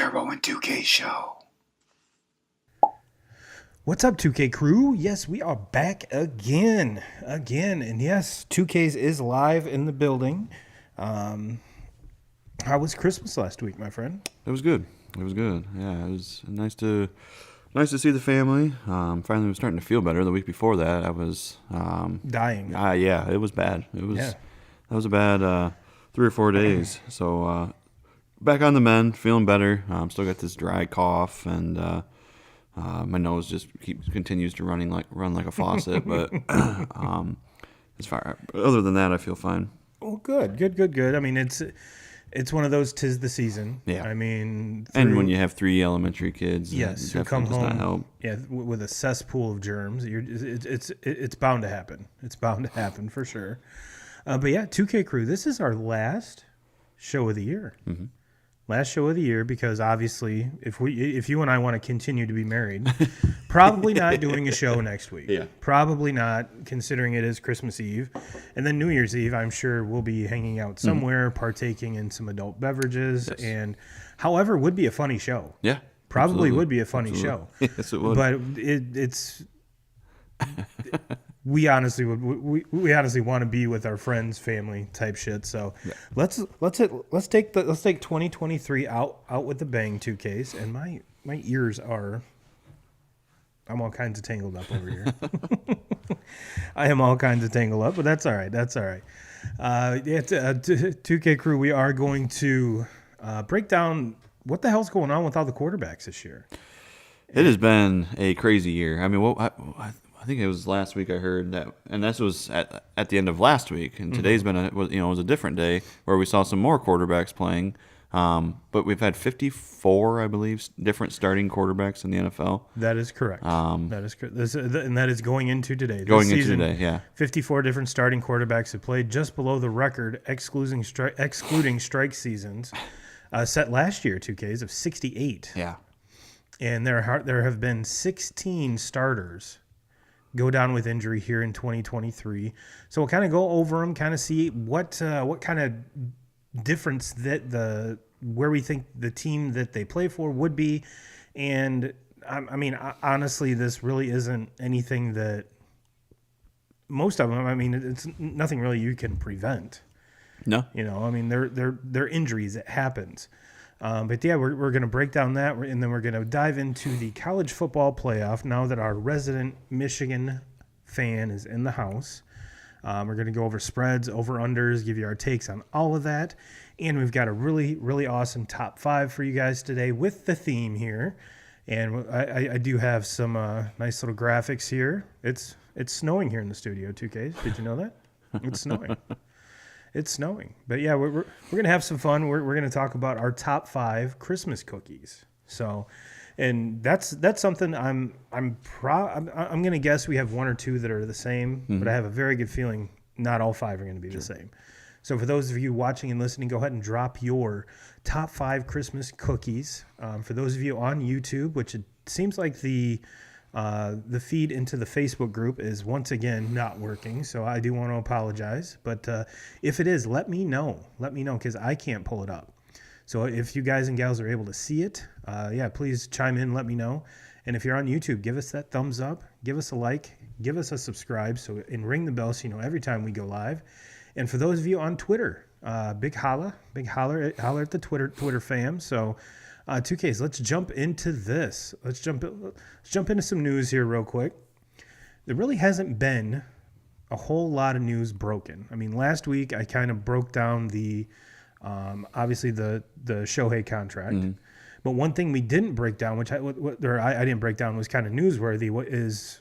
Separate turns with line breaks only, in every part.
Turbo and 2K show.
What's up, 2K crew? Yes, we are back again. And yes, 2K's is live in the building. How was Christmas last week, my friend?
It was good. Yeah, it was nice to see the family. Finally was starting to feel better. The week before that, I was
Dying.
Yeah, it was bad. That was a bad 3 or 4 days. So back on the mend, feeling better. Still got this dry cough, and my nose just continues to run like a faucet. But as far other than that, I feel fine.
Oh, good. I mean, it's one of those 'tis the season.
Yeah.
I mean,
And when you have 3 elementary kids,
yes,
it
who come
definitely does
home,
not help.
yeah, with a cesspool of germs, it's bound to happen. It's bound to happen for sure. But yeah, 2K crew, this is our last show of the year.
Mm-hmm.
Last show of the year, because obviously, if you and I want to continue to be married, probably not doing a show next week.
Yeah.
Probably not, considering it is Christmas Eve. And then New Year's Eve, I'm sure we'll be hanging out somewhere, partaking in some adult beverages.
Yes.
And however, would be a funny show.
Yeah.
Probably
absolutely.
would be a funny show.
Yes, it would.
But it's... We honestly want to be with our friends, family type shit. So
Yeah.
let's take 2023 out with the bang, 2Ks. And my ears are, I'm all kinds of tangled up over here. I am all kinds of tangled up, but that's all right. 2K crew, we are going to break down what the hell's going on with all the quarterbacks this year.
It has been a crazy year. I mean, I think it was last week I heard that, and this was at the end of last week. And today's been was a different day where we saw some more quarterbacks playing. But we've had 54, I believe, different starting quarterbacks in the NFL.
That is correct. That is correct. And that is going into today.
Going
This
into
season,
today, yeah.
54 different starting quarterbacks have played, just below the record, excluding strike seasons, set last year, 2Ks, of 68.
Yeah.
And there have been 16 starters go down with injury here in 2023. So we'll kind of go over them, kind of see what kind of difference that where we think the team that they play for would be. And I mean, honestly, this really isn't anything that most of them, I mean, it's nothing really you can prevent.
No.
I mean, they're injuries. It happens. But yeah, we're going to break down that, and then we're going to dive into the college football playoff now that our resident Michigan fan is in the house. We're going to go over spreads, over-unders, give you our takes on all of that. And we've got a really, really awesome top 5 for you guys today with the theme here. And I do have some nice little graphics here. It's snowing here in the studio, 2Ks. Did you know that? It's snowing. It's snowing. But yeah, we're going to have some fun. We're going to talk about our top 5 Christmas cookies. So, and that's something I'm going to guess we have 1 or 2 that are the same, but I have a very good feeling not all 5 are going to be the same. So for those of you watching and listening, go ahead and drop your top 5 Christmas cookies. For those of you on YouTube, which it seems like the feed into the Facebook group is once again not working, so I do want to apologize. But if it is, let me know, because I can't pull it up. So if you guys and gals are able to see it, please chime in, let me know. And if you're on YouTube, give us that thumbs up, give us a like, give us a subscribe, and ring the bell so you know every time we go live. And for those of you on Twitter, big holler at the Twitter fam. So 2Ks, let's jump into this. Let's jump into some news here real quick. There really hasn't been a whole lot of news broken. I mean, last week I kind of broke down the obviously the Shohei contract. Mm-hmm. But one thing we didn't break down, which I didn't break down, was kind of newsworthy, is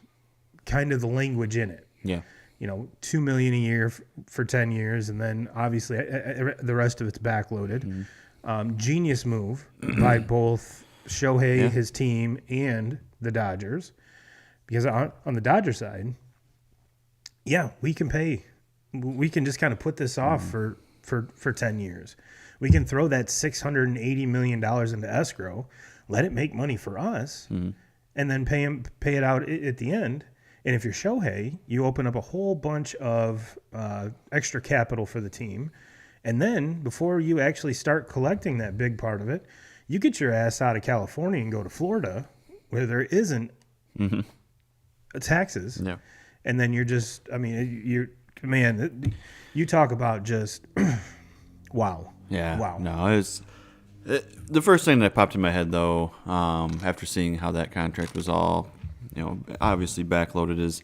kind of the language in it.
Yeah.
$2 million a year for 10 years, and then obviously the rest of it's backloaded. Mm-hmm. Genius move by both Shohei, his team, and the Dodgers. Because on the Dodger side, we can pay. We can just kind of put this off for 10 years. We can throw that $680 million into escrow, let it make money for us, and then pay it out at the end. And if you're Shohei, you open up a whole bunch of extra capital for the team. And then before you actually start collecting that big part of it, You get your ass out of California and go to Florida, where there isn't taxes, and then you're just. I mean, you talk about just wow.
Yeah.
Wow.
No, the first thing that popped in my head though, after seeing how that contract was all, obviously backloaded, is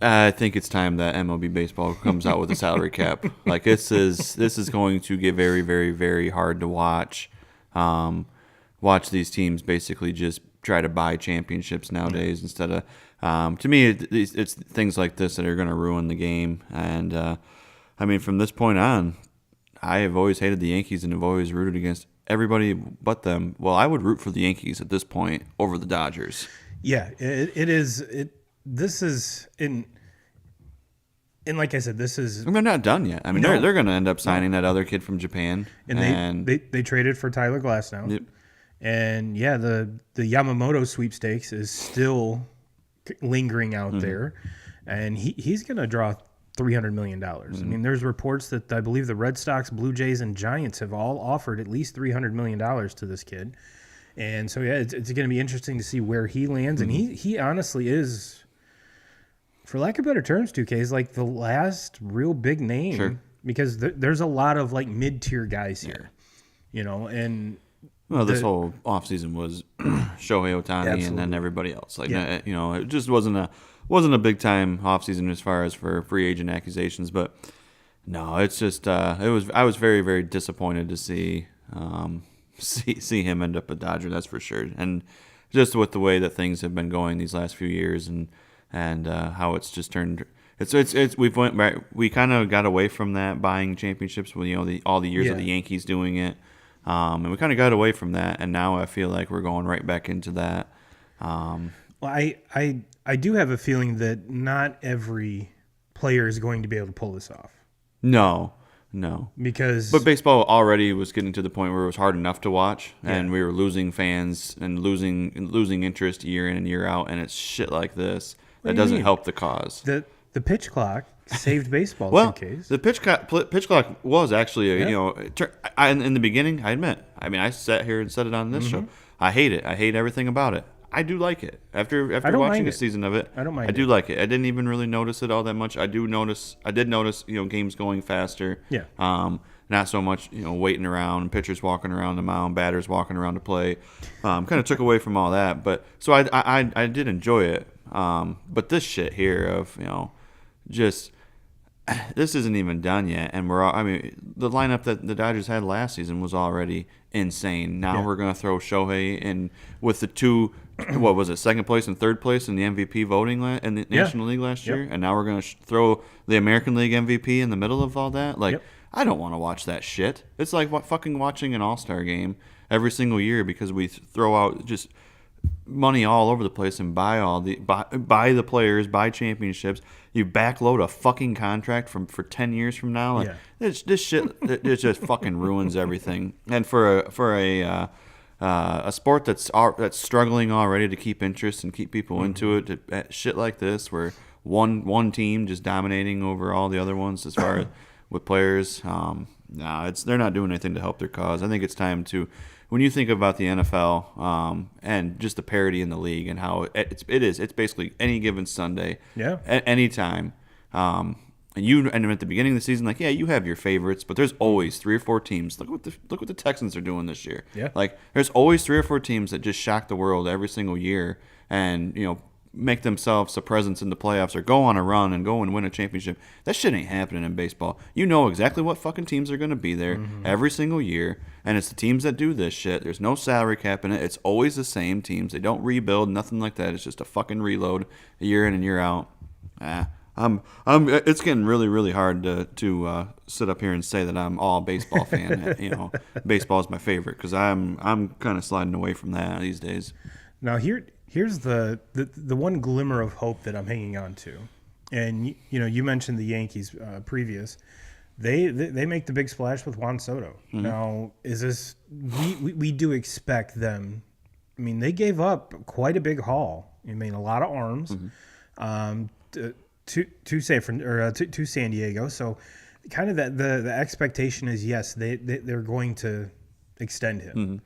I think it's time that MLB baseball comes out with a salary cap. Like this is going to get very, very, very hard to watch. Watch these teams basically just try to buy championships nowadays instead of. To me, it's things like this that are going to ruin the game. And I mean, from this point on, I have always hated the Yankees and have always rooted against everybody but them. Well, I would root for the Yankees at this point over the Dodgers.
Yeah, it is. This is in. And like I said, this is.
And they're not done yet. I mean, they're going to end up signing that other kid from Japan.
And they traded for Tyler Glasnow.
Yep.
And yeah, the Yamamoto sweepstakes is still lingering out there, and he's going to draw $300 million. I mean, there's reports that I believe the Red Sox, Blue Jays, and Giants have all offered at least $300 million to this kid. And so, yeah, it's going to be interesting to see where he lands. And he honestly is, for lack of better terms, 2K is like the last real big name.
Sure.
Because there's a lot of like mid-tier guys here, and
well, this whole offseason was Shohei Ohtani and then everybody else. Like, it just wasn't a big time offseason as far as for free agent accusations. But no, it's just I was very, very disappointed to see him end up a Dodger. That's for sure. And just with the way that things have been going these last few years and how it's just turned. We kind of got away from that buying championships with all the years of the Yankees doing it. And we kind of got away from that, and now I feel like we're going right back into that.
Well, I do have a feeling that not every player is going to be able to pull this off.
No. But baseball already was getting to the point where it was hard enough to watch, and we were losing fans and losing interest year in and year out, and it's shit like this that doesn't help the cause.
The pitch clock saved baseball.
Well,
2Ks.
the pitch clock was actually, in the beginning, I admit. I mean, I sat here and said it on this show. I hate it. I hate everything about it. I do like it. After watching a season of it,
I don't mind.
I do like it. I didn't even really notice it all that much. I did notice, games going faster.
Yeah.
Not so much, waiting around, pitchers walking around the mound, batters walking around to play. Kind of took away from all that. But so I did enjoy it. But this shit here of just this isn't even done yet, and the lineup that the Dodgers had last season was already insane. Now we're gonna throw Shohei in with the two, what was it, second place and third place in the MVP voting in the National League last year, and now we're gonna throw the American League MVP in the middle of all that. Like, I don't want to watch that shit. It's like fucking watching an All-Star game every single year because we throw out just money all over the place and buy the players, buy championships. You backload a fucking contract for 10 years from now. Like, this shit, it just fucking ruins everything. And for a sport that's struggling already to keep interest and keep people into it, shit like this where one team just dominating over all the other ones as far as with players, they're not doing anything to help their cause. I think it's time to. When you think about the NFL and just the parity in the league and how it's basically any given Sunday, any time. And at the beginning of the season, like, you have your favorites, but there's always 3 or 4 teams. Look what the Texans are doing this year.
Yeah.
Like, there's always 3 or 4 teams that just shock the world every single year and make themselves a presence in the playoffs or go on a run and go and win a championship. That shit ain't happening in baseball. You know exactly what fucking teams are going to be there every single year, and it's the teams that do this shit. There's no salary cap in it. It's always the same teams. They don't rebuild, nothing like that. It's just a fucking reload year in and year out. It's getting really, really hard to sit up here and say that I'm all baseball fan. Baseball is my favorite because I'm kind of sliding away from that these days.
Now here's the one glimmer of hope that I'm hanging on to, and you mentioned the Yankees previous. They make the big splash with Juan Soto. Now, is this we do expect them? I mean, they gave up quite a big haul. I mean, a lot of arms to San Diego. So, kind of the expectation is yes, they're going to extend him.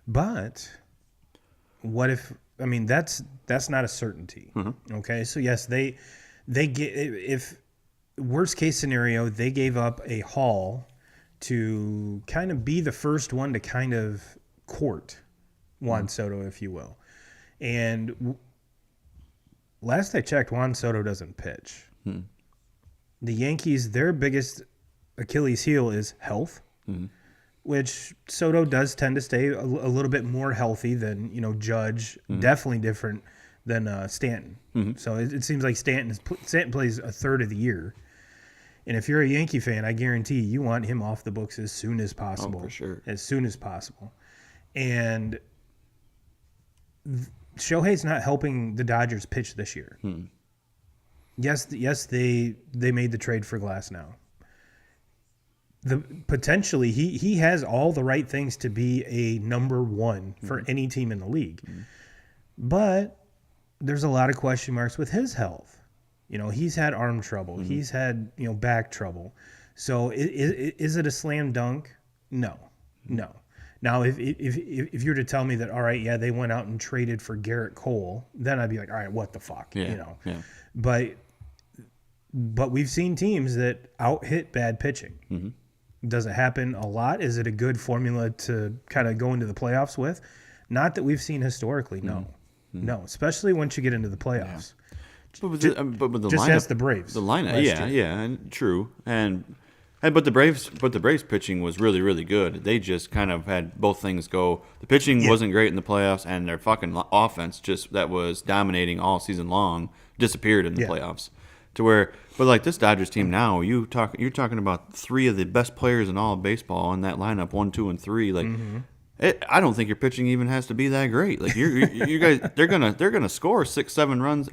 But what if? I mean, that's not a certainty. Okay, so yes, they get, if worst case scenario, they gave up a haul to kind of be the first one to kind of court Juan Soto, if you will. And last I checked, Juan Soto doesn't pitch. The Yankees, their biggest Achilles heel is health, which Soto does tend to stay a little bit more healthy than, Judge. Definitely different than Stanton. So it seems like Stanton plays a third of the year. And if you're a Yankee fan, I guarantee you want him off the books as soon as possible.
Oh, for sure.
As soon as possible. And Shohei's not helping the Dodgers pitch this year. Yes, they made the trade for Glass now. Potentially he has all the right things to be a number one for any team in the league. But there's a lot of question marks with his health. He's had arm trouble. He's had, back trouble. So is it a slam dunk? No. Now, if you were to tell me that, all right, yeah, they went out and traded for Garrett Cole, then I'd be like, all right, what the fuck,
Yeah.
But we've seen teams that out-hit bad pitching. Does it happen a lot? Is it a good formula to kind of go into the playoffs with? Not that we've seen historically, no. No, especially once you get into the playoffs.
But with the
Just
lineup,
ask the Braves.
The lineup, and true, but the Braves pitching was really, really good. They just kind of had both things go. The pitching wasn't great in the playoffs, and their fucking offense that was dominating all season long disappeared in the playoffs. But like this Dodgers team now, you're talking about three of the best players in all of baseball in that lineup, 1, 2, and 3. Like, I don't think your pitching even has to be that great. Like you guys, they're gonna score 6, 7 runs.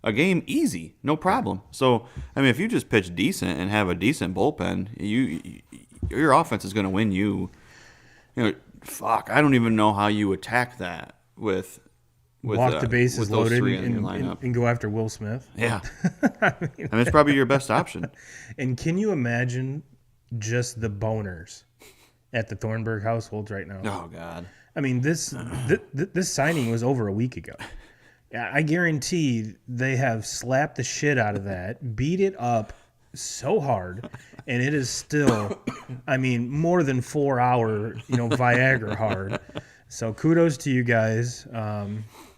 A game easy, no problem. So, I mean, if you just pitch decent and have a decent bullpen, your offense is going to win you. Fuck, I don't even know how you attack that with
walk the bases loaded
and
go after Will Smith.
Yeah, I mean, it's probably your best option.
And can you imagine just the boners at the Thornburg households right now?
Oh God,
I mean, this signing was over a week ago. I guarantee they have slapped the shit out of that, beat it up so hard, and it is still, I mean, more than 4 hour, Viagra hard. So kudos to you guys.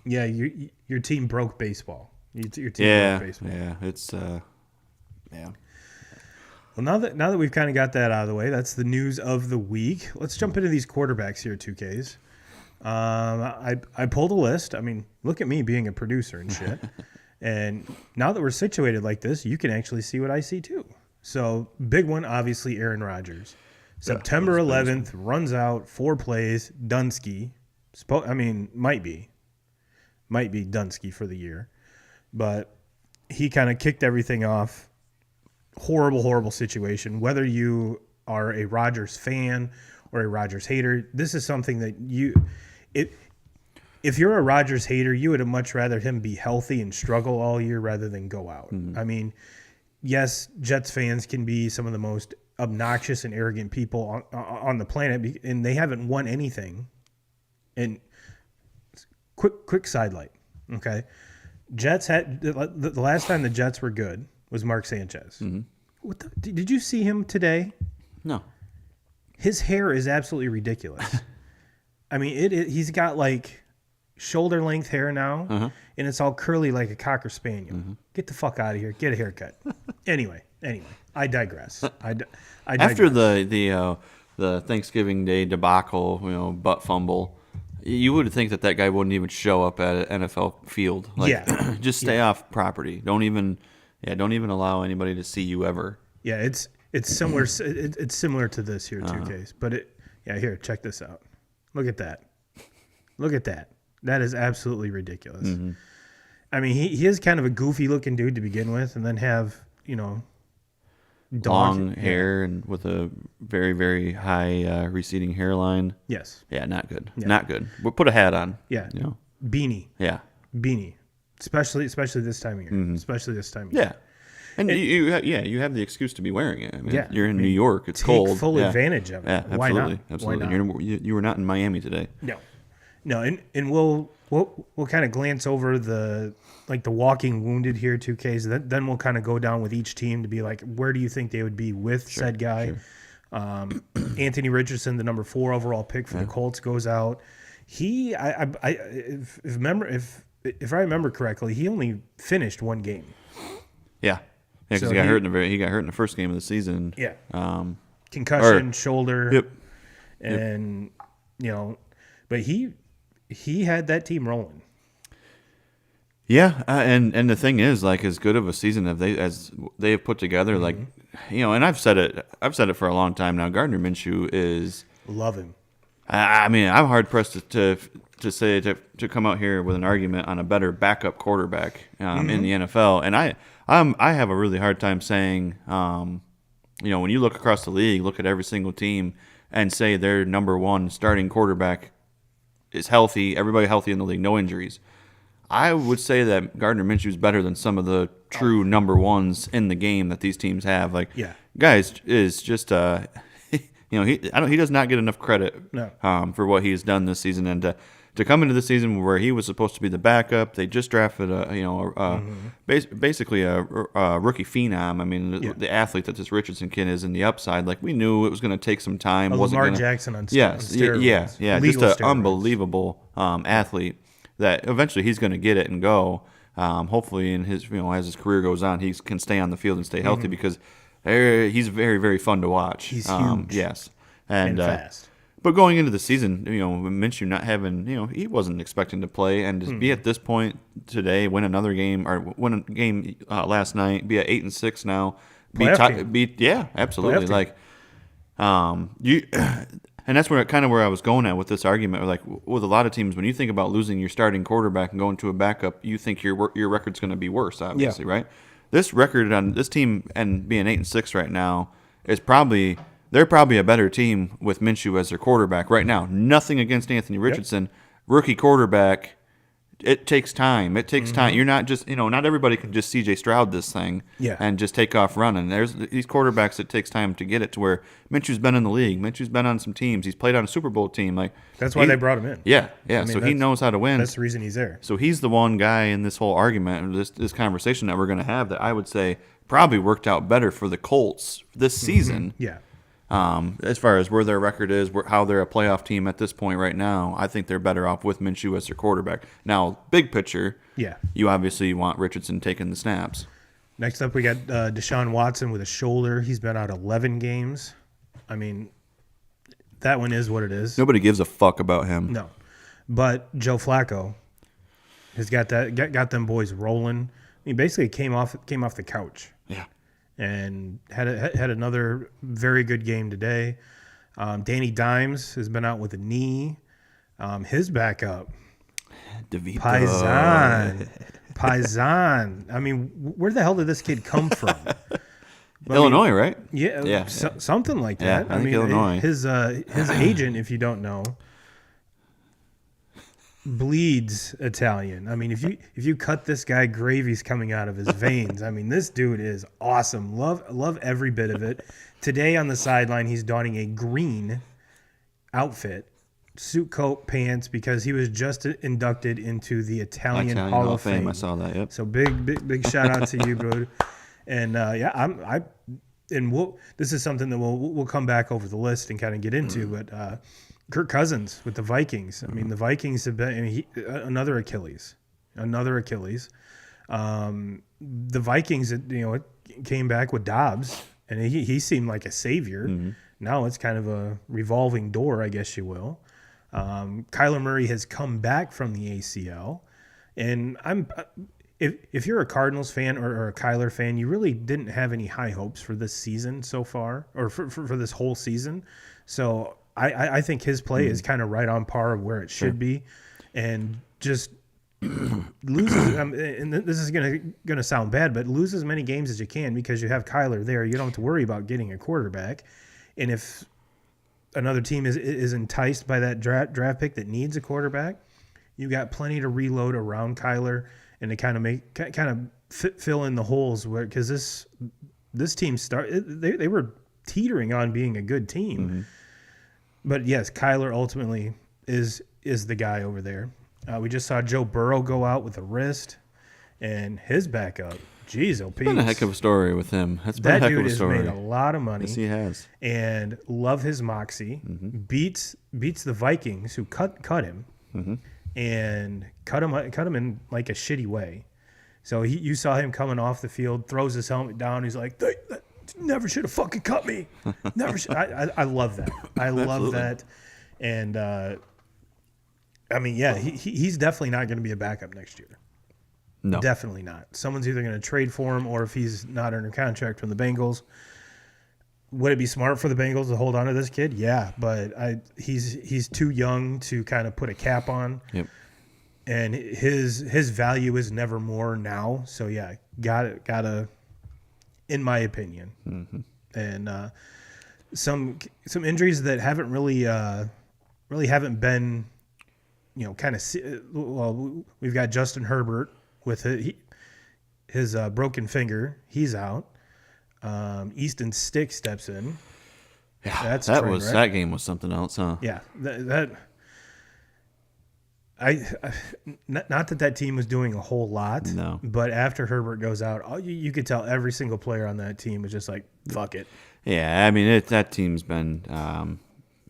Your team broke baseball. Your team broke baseball.
Yeah, it's
Well, now that we've kind of got that out of the way, that's the news of the week. Let's jump into these quarterbacks here, 2Ks. I pulled a list. I mean, look at me being a producer and shit. And now that we're situated like this, you can actually see what I see too. So big one, obviously Aaron Rodgers. September 11th, runs out, 4 plays, Dunsky. Might be Dunsky for the year. But he kind of kicked everything off. Horrible situation. Whether you are a Rodgers fan or a Rodgers hater, this is something that if you're a Rodgers hater, you would have much rather him be healthy and struggle all year rather than go out. I mean, yes, Jets fans can be some of the most obnoxious and arrogant people on the planet, and they haven't won anything. And quick sidelight, okay? Jets had the last time the Jets were good was Mark Sanchez. Did you see him today?
No.
His hair is absolutely ridiculous. I mean, he's got like shoulder length hair now, and it's all curly like a Cocker Spaniel. Get the fuck out of here. Get a haircut. Anyway, I digress. I digress.
After the Thanksgiving Day debacle, butt fumble, you would think that guy wouldn't even show up at an NFL field. Like, just stay off property. Don't even allow anybody to see you ever.
Yeah, it's similar. It's similar to this here, 2Ks. But here, check this out. Look at that. That is absolutely ridiculous. I mean, he is kind of a goofy looking dude to begin with, and then have
long hair and with a very, very high receding hairline.
Yes.
Yeah, not good. Yeah. Not good. We'll put a hat on.
Yeah. Beanie.
Yeah.
Beanie. Especially this time of year. Especially this time of year.
Yeah. And you have the excuse to be wearing it. I mean,
Yeah,
you're in
I mean,
New York. It's
take
cold.
full advantage of it.
Yeah,
Why
absolutely,
not?
absolutely.
Why not?
You were not in Miami today.
No, and we'll kind of glance over the walking wounded here, 2Ks. Then we'll kind of go down with each team to be like, where do you think they would be with said guy?
Sure.
Anthony Richardson, the number 4 overall pick for the Colts, goes out. He, if I remember correctly, he only finished one game.
Yeah, because
So
he got hurt in the first game of the season.
Yeah.
Concussion,
shoulder.
Yep.
And but he had that team rolling.
Yeah, and the thing is, like, as good of a season as they have put together, like, and I've said it for a long time now. Gardner Minshew is
love him.
I mean, I'm hard pressed to come out here with an argument on a better backup quarterback in the NFL, and I have a really hard time saying, when you look across the league, look at every single team, and say their number 1 starting quarterback is healthy, everybody healthy in the league, no injuries. I would say that Gardner Minshew is better than some of the true number 1s in the game that these teams have. Like, guys is just he does not get enough credit for what he's done this season, and to come into the season where he was supposed to be the backup, they just drafted basically a rookie phenom. I mean, the athlete that this Richardson kid is in the upside. Like, we knew it was going to take some time.
Lamar Jackson on steroids.
Yeah, just an unbelievable athlete that eventually he's going to get it and go. Hopefully, in his as his career goes on, he can stay on the field and stay healthy because he's very, very fun to watch.
He's huge.
Yes,
and fast.
But going into the season, Minshew not having, he wasn't expecting to play, and to be at this point today, win another game or win a game last night, be at 8-6 now, absolutely. Like, and that's where I was going at with this argument. Like, with a lot of teams, when you think about losing your starting quarterback and going to a backup, you think your record's going to be worse, obviously, right? This record on this team and being 8-6 right now is they're probably a better team with Minshew as their quarterback right now. Nothing against Anthony Richardson, rookie quarterback. It takes time. Time. You're not just not everybody can just C.J. Stroud this thing and just take off running. There's these quarterbacks. It takes time to get it to where Minshew's been in the league. Minshew's been on some teams. He's played on a Super Bowl team. Like,
that's why they brought him in.
Yeah. I mean, so he knows how to win.
That's the reason he's there.
So he's the one guy in this whole argument, this conversation that we're going to have, that I would say probably worked out better for the Colts this season.
Yeah.
As far as where their record is, how they're a playoff team at this point right now, I think they're better off with Minshew as their quarterback. Now, big picture, you obviously want Richardson taking the snaps.
Next up, we got Deshaun Watson with a shoulder. He's been out 11 games. I mean, that one is what it is.
Nobody gives a fuck about him.
No, but Joe Flacco has got them boys rolling. He basically came off the couch.
Yeah.
And had another very good game today. Danny Dimes has been out with a knee. His backup,
DeVito.
Paisan. I mean, where the hell did this kid come from?
Illinois, right?
Yeah. Something like that.
Yeah, I think Illinois.
His agent, if you don't know, bleeds Italian. I mean, if you cut this guy, gravy's coming out of his veins. I mean, this dude is awesome. Love every bit of it. Today on the sideline, he's donning a green outfit, suit, coat, pants, because he was just inducted into the Italian Hall of Fame.
I saw that. Yep.
So big shout out to you, bro. And this is something that we'll come back over the list and kind of get into, but. Kirk Cousins with the Vikings. I mean, the Vikings have been another Achilles. The Vikings, came back with Dobbs, and he seemed like a savior. Mm-hmm. Now it's kind of a revolving door, I guess you will. Kyler Murray has come back from the ACL, and if you're a Cardinals fan or a Kyler fan, you really didn't have any high hopes for this season so far, or for this whole season. So I think his play is kind of right on par of where it should be, and just loses. And this is gonna sound bad, but lose as many games as you can because you have Kyler there. You don't have to worry about getting a quarterback, and if another team is enticed by that draft pick that needs a quarterback, you got plenty to reload around Kyler and to kind of fill in the holes where because this team they were teetering on being a good team, but yes, Kyler ultimately is the guy over there. We just saw Joe Burrow go out with a wrist, and his backup. Jeez, oh,
It's been a heck of a story with him. That's been
that
a heck
dude
of a
has
story.
made a lot of money.
Yes, he has.
And love his moxie. Beats the Vikings who cut him, and cut him in like a shitty way. So you saw him coming off the field, throws his helmet down. He's like, they never should have fucking cut me. Never. I love that. I love that. And I mean, yeah, he's definitely not going to be a backup next year.
No,
Definitely not. Someone's either going to trade for him, or if he's not under contract from the Bengals, would it be smart for the Bengals to hold on to this kid? Yeah, but he's too young to kind of put a cap on.
Yep.
And his value is never more now. So yeah, gotta, in my opinion, and some injuries that haven't really haven't been, kind of. Well, we've got Justin Herbert with his broken finger. He's out. Easton Stick steps in.
Yeah, that game was something else, huh?
Yeah, not that team was doing a whole lot.
No.
But after Herbert goes out, you could tell every single player on that team was just like, fuck it.
Yeah, I mean that team's been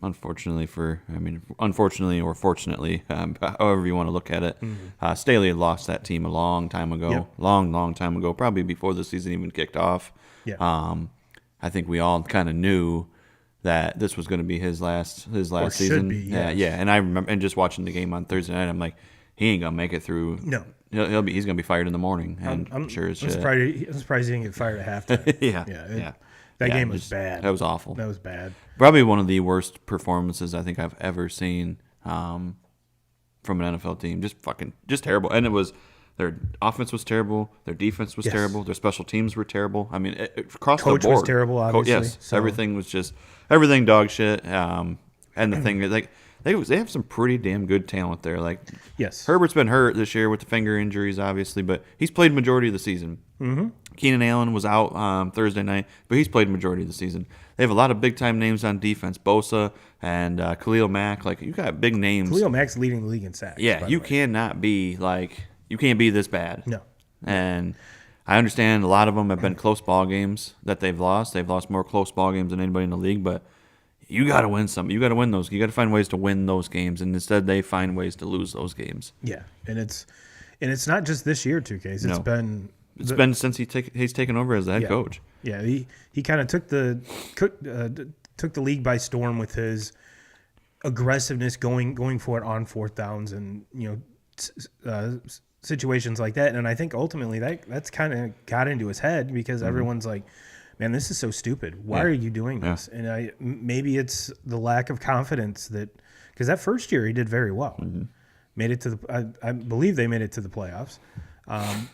unfortunately or fortunately, however you want to look at it. Staley had lost that team a long time ago.
Yep.
Long time ago, probably before the season even kicked off.
Yeah.
I think we all kind of knew that this was going to be his last
Or
season.
should be, yes.
Yeah. And I remember, and just watching the game on Thursday night, I'm like, he ain't gonna make it through.
No.
He's gonna be fired in the morning. And I'm sure as shit.
I'm surprised he didn't get fired at halftime.
Yeah.
That game was bad.
That was awful.
That was bad.
Probably one of the worst performances I think I've ever seen from an NFL team. Just terrible. And their offense was terrible. Their defense was terrible. Their special teams were terrible. I mean, across
Coach
the board.
was terrible, obviously.
Yes,
so.
everything was everything dog shit. And the thing is, like, they have some pretty damn good talent there. Like,
Yes.
Herbert's been hurt this year with the finger injuries, obviously, but he's played majority of the season. Keenan Allen was out Thursday night, but he's played majority of the season. They have a lot of big-time names on defense, Bosa and Khalil Mack. Like, you got big names.
Khalil Mack's leading the league in sacks.
Yeah, you cannot be you can't be this bad.
No.
And I understand a lot of them have been close ball games that they've lost. They've lost more close ball games than anybody in the league, but you got to win some. You got to win those. You got to find ways to win those games, and instead they find ways to lose those games.
Yeah, and it's not just this year, 2Ks. It's
been since he's taken over as the head coach.
Yeah, he kind of took the league by storm with his aggressiveness, going for it on fourth downs, and situations like that. And I think ultimately that's kind of got into his head because everyone's like, man, this is so stupid. Why are you doing this? And maybe it's the lack of confidence because that first year he did very well. Made it to I believe they made it to the playoffs.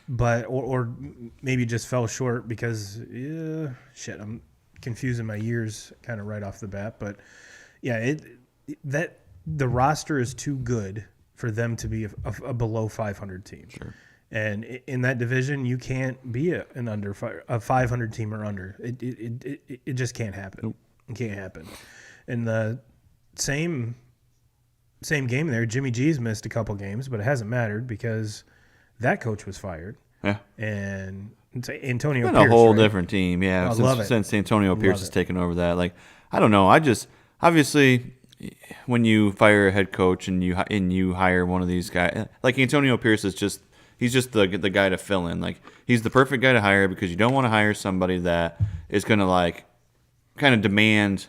But or maybe just fell short because I'm confusing my years kind of right off the bat. But yeah, that the roster is too good for them to be a below 500 team.
Sure.
And in that division, you can't be a 500 team or under. It just can't happen.
Nope.
It can't happen. In the same game there, Jimmy G's missed a couple games, but it hasn't mattered because that coach was fired.
Yeah.
And Antonio
It's
Pierce,
been a whole
right?
different team. Yeah. Since Antonio Pierce has
it.
taken over that. Like, I don't know. Obviously, when you fire a head coach and you hire one of these guys, like Antonio Pierce he's just the guy to fill in. Like, he's the perfect guy to hire because you don't want to hire somebody that is going to kind of demand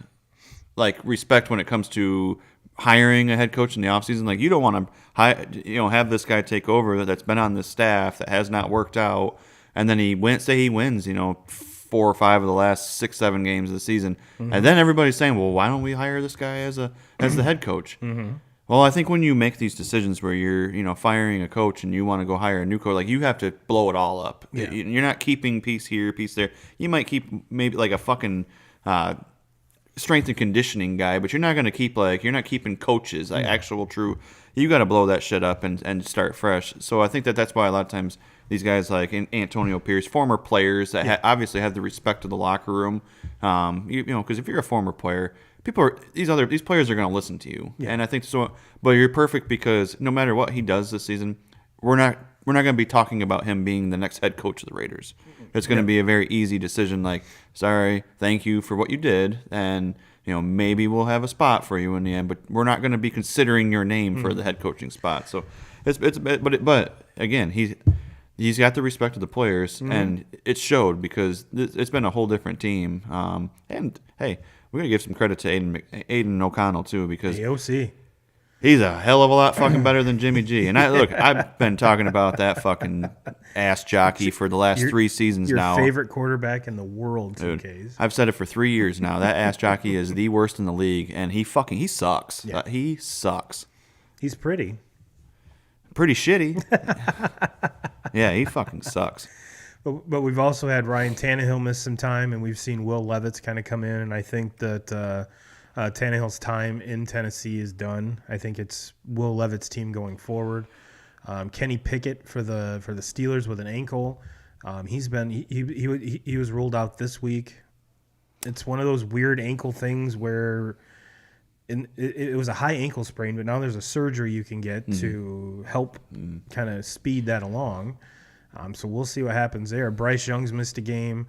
respect when it comes to hiring a head coach in the offseason. Like, you don't want to have this guy take over that's been on this staff that has not worked out, and then he wins 4 or 5 of the last 6-7 games of the season, and then everybody's saying, well, why don't we hire this guy as the head coach? Well, I think when you make these decisions where you're firing a coach and you want to go hire a new coach, like, you have to blow it all up.
Yeah.
You're not keeping piece here, piece there. You might keep maybe like a fucking strength and conditioning guy, but you're not going to keep you're not keeping coaches, actual true. you got to blow that shit up and start fresh. So I think that's why a lot of times these guys like Antonio Pierce, former players that obviously have the respect of the locker room, because if you're a former player, these players are going to listen to you, and I think so. But you're perfect because no matter what he does this season, we're not going to be talking about him being the next head coach of the Raiders. It's going to be a very easy decision. Like, sorry, thank you for what you did, and maybe we'll have a spot for you in the end, but we're not going to be considering your name for the head coaching spot. So but again, he's got the respect of the players, and it showed because it's been a whole different team. And hey, we're gonna give some credit to Aiden O'Connell too, because
AOC.
He's a hell of a lot fucking better than Jimmy G. And I've been talking about that fucking ass jockey for the last 3 seasons now.
Your favorite quarterback in the world,
Dude, I've said it for 3 years now. That ass jockey is the worst in the league, and he sucks.
Yeah.
He sucks.
He's pretty
shitty. Yeah, he fucking sucks.
But we've also had Ryan Tannehill miss some time, and we've seen Will Levis kind of come in, and I think that Tannehill's time in Tennessee is done. I think it's Will Levis' team going forward. Kenny Pickett for the Steelers with an ankle. He was ruled out this week. It's one of those weird ankle things where it was a high ankle sprain, but now there's a surgery you can get to help kind of speed that along. So we'll see what happens there. Bryce Young's missed a game.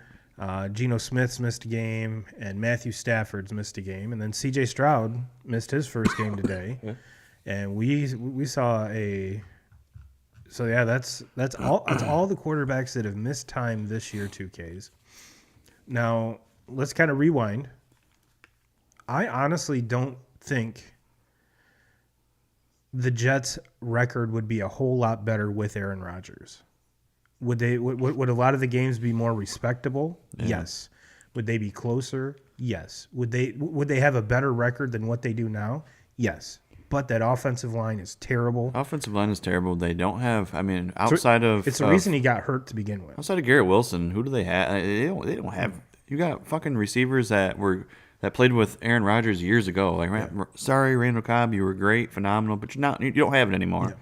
Geno Smith's missed a game, and Matthew Stafford's missed a game, and then C.J. Stroud missed his first game today, and we saw a. So yeah, that's all the quarterbacks that have missed time this year. 2Ks. Now let's kind of rewind. I honestly don't think the Jets' record would be a whole lot better with Aaron Rodgers. Would a lot of the games be more respectable? Yeah. Yes. Would they be closer? Yes. Would they have a better record than what they do now? Yes. But that offensive line is terrible.
Offensive line is terrible. They don't have. I mean, outside of
it's the reason he got hurt to begin with.
Outside of Garrett Wilson, who do they have? They don't have. You got fucking receivers that played with Aaron Rodgers years ago. Like, sorry, Randall Cobb, you were great, phenomenal, but you don't have it anymore.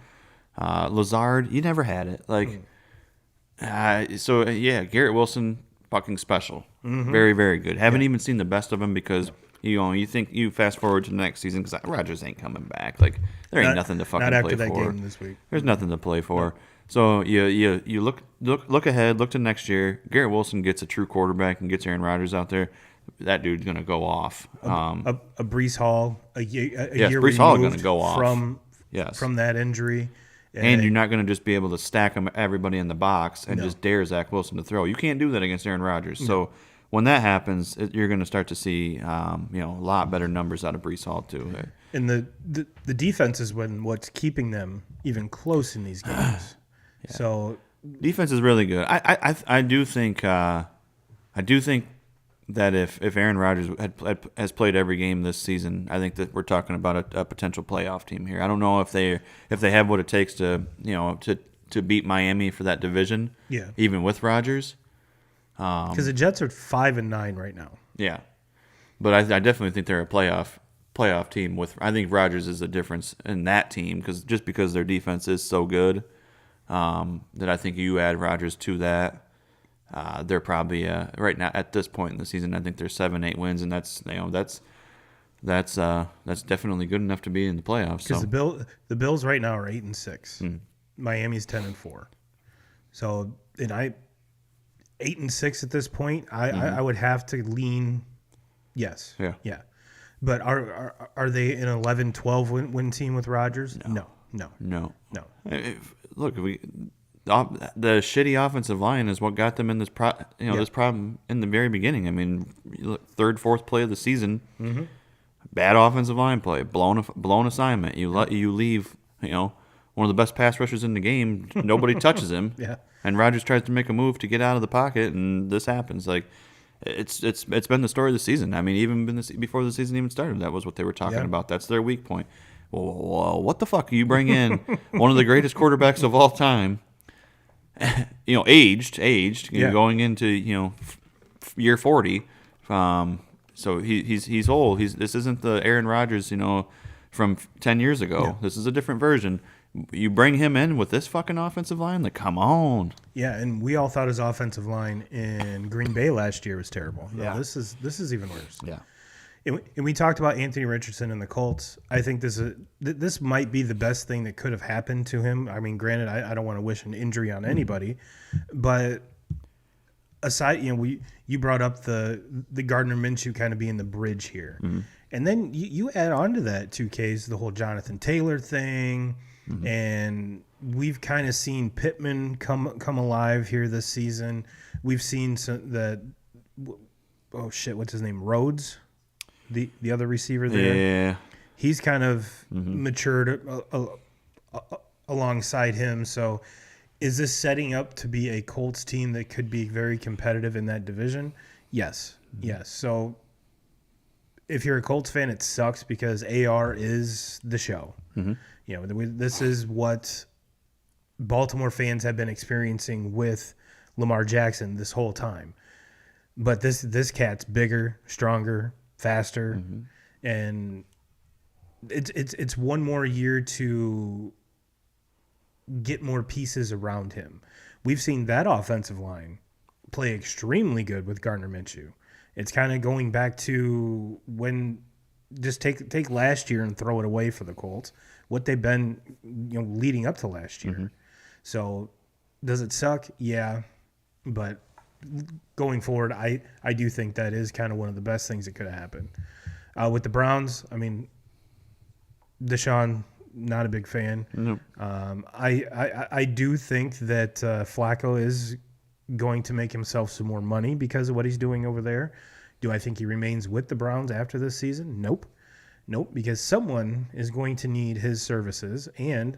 Yeah. Lazard, you never had it. Like. Garrett Wilson, fucking special, very, very good. Haven't even seen the best of him because you fast forward to the next season because Rodgers ain't coming back. Like there ain't nothing to fucking play for. Not after that game this week. There's nothing to play for. So you look ahead, look to next year. Garrett Wilson gets a true quarterback and gets Aaron Rodgers out there. That dude's gonna go off.
A Breece Hall, a year
Breece Hall gonna go off
from that injury.
And you're not going to just be able to stack everybody in the box and just dare Zach Wilson to throw. You can't do that against Aaron Rodgers. No. So when that happens, you're going to start to see a lot better numbers out of Breece Hall too.
And the defense is what's keeping them even close in these games. So
defense is really good. I do think that if Aaron Rodgers has played every game this season, I think that we're talking about a potential playoff team here. I don't know if they have what it takes to beat Miami for that division.
Yeah.
Even with Rodgers.
Because the Jets are 5-9 right now.
Yeah. But I definitely think they're a playoff team. I think Rodgers is the difference in that team because their defense is so good that I think you add Rodgers to that. They're probably right now at this point in the season. I think they're 7-8 wins, and that's definitely good enough to be in the playoffs.
Because the Bills right now are 8-6. Miami's 10-4. So 8-6 at this point. I would have to lean. Yes. Yeah. But are they an 11-12 win team with Rodgers? No.
Look, the shitty offensive line is what got them in this this problem in the very beginning. I mean, third, fourth play of the season, bad offensive line play, blown assignment. You leave one of the best pass rushers in the game. Nobody touches him.
Yeah.
And Rodgers tries to make a move to get out of the pocket, and this happens. Like it's been the story of the season. I mean, even before the season even started, that was what they were talking about. That's their weak point. Well, what the fuck? You bring in one of the greatest quarterbacks of all time. Aged, going into year 40. So he's old. This isn't the Aaron Rodgers, from 10 years ago.
Yeah.
This is a different version. You bring him in with this fucking offensive line? Like, come on.
Yeah, and we all thought his offensive line in Green Bay last year was terrible.
Yeah.
No, this is even worse.
Yeah.
And we talked about Anthony Richardson and the Colts. I think this might be the best thing that could have happened to him. I mean, granted, I don't want to wish an injury on anybody, but aside, you brought up the Gardner Minshew kind of being the bridge here, and then you add on to that 2Ks the whole Jonathan Taylor thing, and we've kind of seen Pittman come alive here this season. We've seen what's his name, Rhodes. The other receiver there,
Yeah.
he's kind of matured alongside him. So, is this setting up to be a Colts team that could be very competitive in that division? Yes, yes. So, if you're a Colts fan, it sucks because AR is the show. This is what Baltimore fans have been experiencing with Lamar Jackson this whole time. But this cat's bigger, stronger, faster, and it's one more year to get more pieces around him. We've seen that offensive line play extremely good with Gardner Minshew. It's kind of going back to when just take last year and throw it away for the Colts. What they've been leading up to last year. So does it suck? Yeah, but going forward, I do think that is kind of one of the best things that could have happened. With the Browns, I mean, Deshaun, not a big fan.
Nope.
I do think that Flacco is going to make himself some more money because of what he's doing over there. Do I think he remains with the Browns after this season? Nope, because someone is going to need his services, and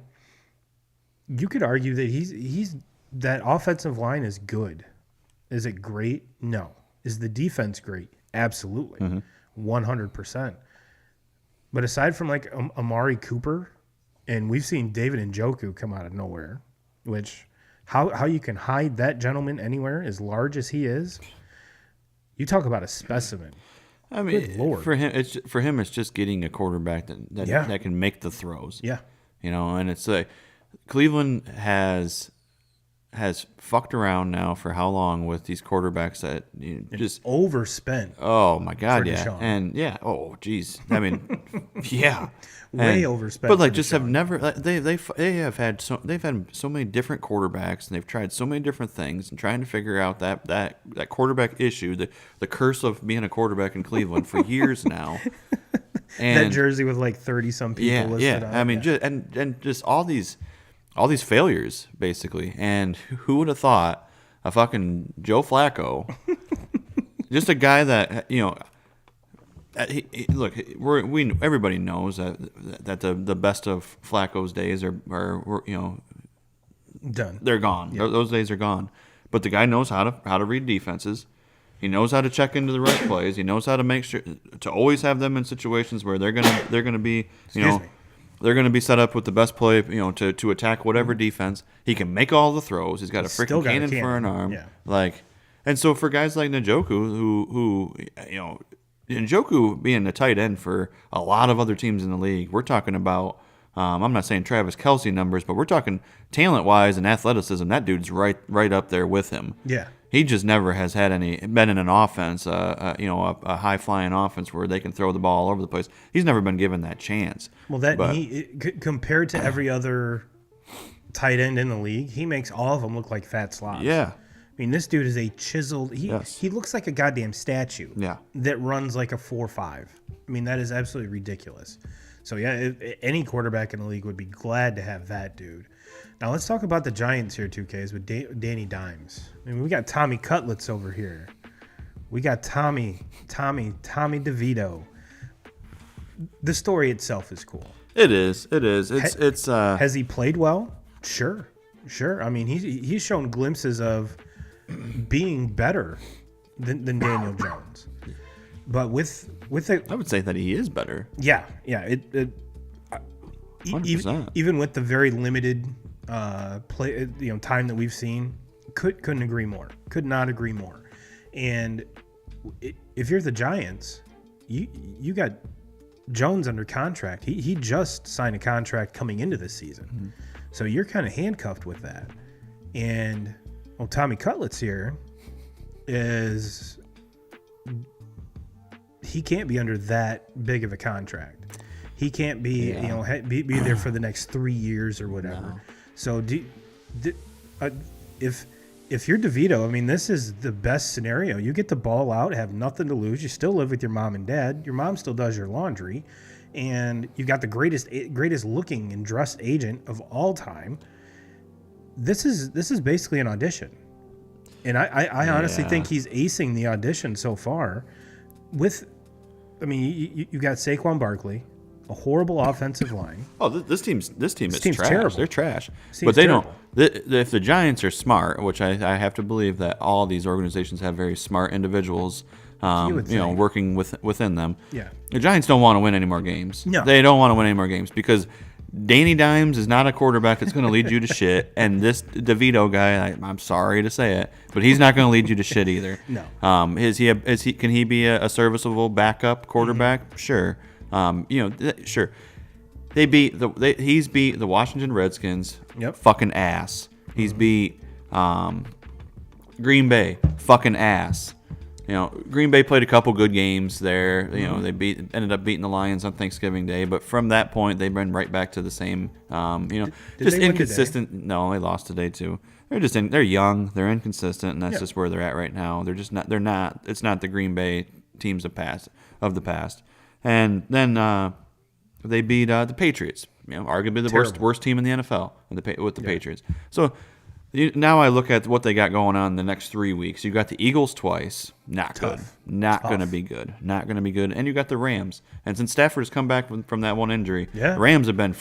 you could argue that he's that offensive line is good. Is it great? No. Is the defense great? Absolutely. 100%. But aside from like Amari Cooper, and we've seen David Njoku come out of nowhere, which how you can hide that gentleman anywhere as large as he is, you talk about a specimen.
I mean,
Good Lord.
for him, it's just getting a quarterback that can make the throws.
Yeah.
And it's like Cleveland has fucked around now for how long with these quarterbacks that just
overspent.
Oh my God,
for
yeah,
Deshaun.
and yeah, oh geez, I mean, yeah,
way overspent.
But like,
for
just
Deshaun.
have never they've had so many different quarterbacks, and they've tried so many different things, and trying to figure out that quarterback issue, the curse of being a quarterback in Cleveland for years now. And
that jersey with like 30 some people listed on it.
I mean, just all these failures basically. And who would have thought a fucking Joe Flacco, just a guy that look, everybody knows that the best of Flacco's days are
done.
They're gone.
Yeah.
Those days are gone. But the guy knows how to read defenses. He knows how to check into the right plays. He knows how to make sure to always have them in situations where they're gonna be they're gonna be set up with the best play to attack whatever defense. He can make all the throws. He's got a freaking cannon for an arm.
Yeah.
And so for guys like Njoku, who Njoku being a tight end for a lot of other teams in the league, we're talking about. I'm not saying Travis Kelce numbers, but we're talking talent-wise and athleticism. That dude's right up there with him.
Yeah.
He just never has been in an offense, a high-flying offense where they can throw the ball all over the place. He's never been given that chance.
Well, compared to every other tight end in the league, he makes all of them look like fat slobs.
Yeah.
I mean, this dude is a chiseled. He looks like a goddamn statue.
Yeah.
That runs like a 4.5. I mean, that is absolutely ridiculous. So, yeah, any quarterback in the league would be glad to have that dude. Now, let's talk about the Giants here, 2Ks, with Danny Dimes. I mean, we got Tommy Cutlets over here. We got Tommy DeVito. The story itself is cool.
It is. It's
Has he played well? Sure. I mean, he's shown glimpses of being better than Daniel Jones. But with
I would say that he is better.
Yeah.
100%.
Even with the very limited play, time that we've seen, couldn't agree more. Could not agree more. And if you're the Giants, you got Jones under contract. He just signed a contract coming into this season. Mm-hmm. So you're kind of handcuffed with that. And Tommy Cutlets here is he can't be under that big of a contract. He can't be be there for the next 3 years or whatever. No. So if you're DeVito, I mean, this is the best scenario. You get the ball out, have nothing to lose. You still live with your mom and dad. Your mom still does your laundry, and you got the greatest looking and dressed agent of all time. This is basically an audition, and I honestly think he's acing the audition so far. You got Saquon Barkley, a horrible offensive line.
Oh, this team is trash.
Terrible.
They're trash. But they don't. If the Giants are smart, which I have to believe that all these organizations have very smart individuals, working within them. Yeah. The Giants don't want to win any more games. No. They don't want to win any more games because Danny Dimes is not a quarterback that's going to lead you to shit, and this DeVito guy, I'm sorry to say it, but he's not going to lead you to shit either. No. Can he be a serviceable backup quarterback? Mm-hmm. Sure. Sure. He's beat the Washington Redskins. Yep. Fucking ass. He's beat Green Bay. Fucking ass. Green Bay played a couple good games there. They ended up beating the Lions on Thanksgiving Day, but from that point they've been right back to the same. Did just inconsistent. No, they lost today too. They're young. They're inconsistent, and that's just where they're at right now. They're just not. They're not. It's not the Green Bay teams of the past. And then they beat the Patriots. Arguably the worst team in the NFL with the Patriots. So now I look at what they got going on in the next 3 weeks. You got the Eagles twice. Not good. Not going to be good. Not going to be good. And you got the Rams. And since Stafford has come back from that one injury, the Rams have been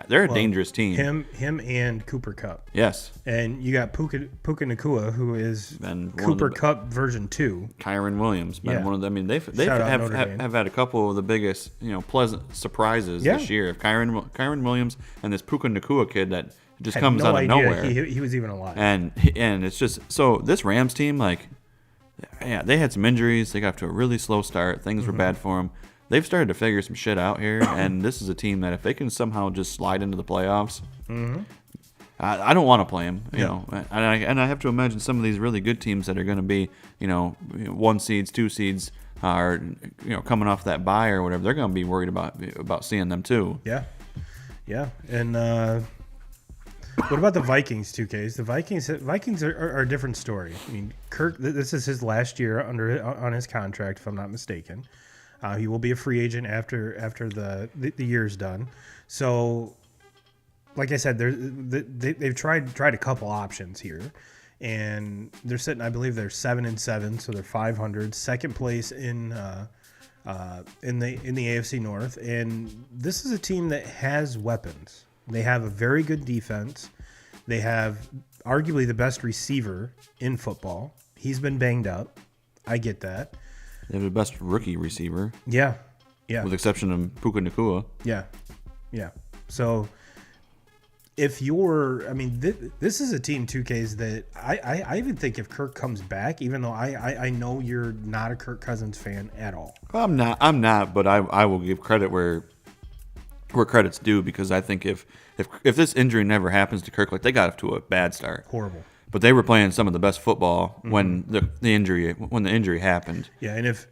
they're a dangerous team.
Him and Cooper Kupp.
Yes.
And you got Puka Nacua, who is Cooper Kupp version 2.
Kyron Williams. Been one of them. I mean, they've have had a couple of the biggest, pleasant surprises this year. Of Kyron Williams and this Puka Nacua kid that just comes out of nowhere.
He was even alive.
And it's just so this Rams team, they had some injuries. They got off to a really slow start. Things were bad for them. They've started to figure some shit out here, and this is a team that if they can somehow just slide into the playoffs, I don't want to play them. And I have to imagine some of these really good teams that are going to be 1 seeds, 2 seeds are coming off that bye or whatever. They're going to be worried about seeing them too.
Yeah, and. What about the Vikings, 2Ks? The Vikings are a different story. I mean, Kirk, this is his last year on his contract, if I'm not mistaken. He will be a free agent after the year's done. So, like I said, they've tried a couple options here, and they're sitting. I believe they're 7-7, so they're 500, second place in the AFC North, and this is a team that has weapons. They have a very good defense. They have arguably the best receiver in football. He's been banged up. I get that.
They have the best rookie receiver.
Yeah.
With the exception of Puka Nacua.
Yeah. So if this is a team, 2Ks, that I even think if Kirk comes back, even though I know you're not a Kirk Cousins fan at all.
I'm not, but I will give credit where credit's due, because I think if this injury never happens to Kirk, they got off to a bad start.
Horrible.
But they were playing some of the best football when the injury happened.
Yeah, and if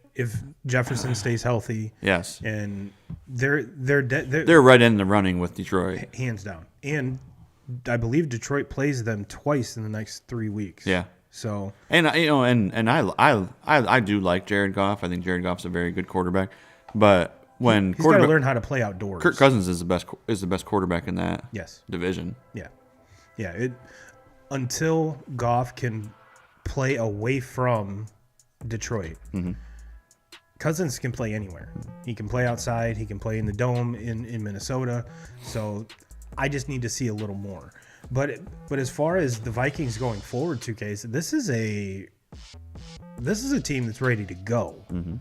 Jefferson stays healthy,
yes,
and they're
right in the running with Detroit,
hands down. And I believe Detroit plays them twice in the next 3 weeks.
Yeah.
So
and I do like Jared Goff. I think Jared Goff's a very good quarterback, but when
he's got to learn how to play outdoors.
Kirk Cousins is the best quarterback in that division.
Yeah. Until Goff can play away from Detroit, Cousins can play anywhere. He can play outside. He can play in the dome in Minnesota. So I just need to see a little more. But as far as the Vikings going forward, 2Ks, this is a team that's ready to go. Mm-hmm.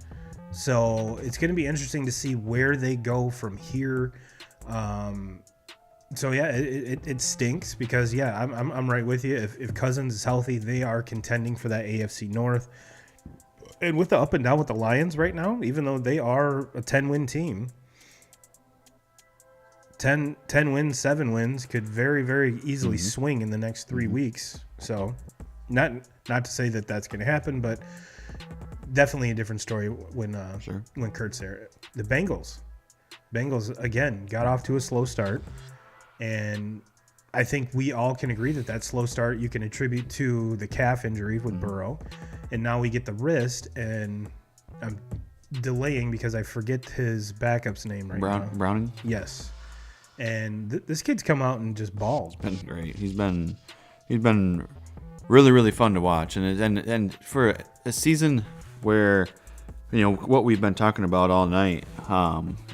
So it's going to be interesting to see where they go from here. It stinks because I'm right with you. If Cousins is healthy, they are contending for that AFC North. And with the up and down with the Lions right now, even though they are a 10-win team, 10 wins, 7 wins could very, very easily swing in the next 3 weeks. So not to say that that's going to happen, but definitely a different story when Kurt's there. The Bengals again got off to a slow start, and I think we all can agree that slow start you can attribute to the calf injury with Burrow, and now we get the wrist, and I'm delaying because I forget his backup's name right now.
Browning?
Yes. And this kid's come out and just balled.
Been great. He's been really, really fun to watch, and for a season where, you know, what we've been talking about all night,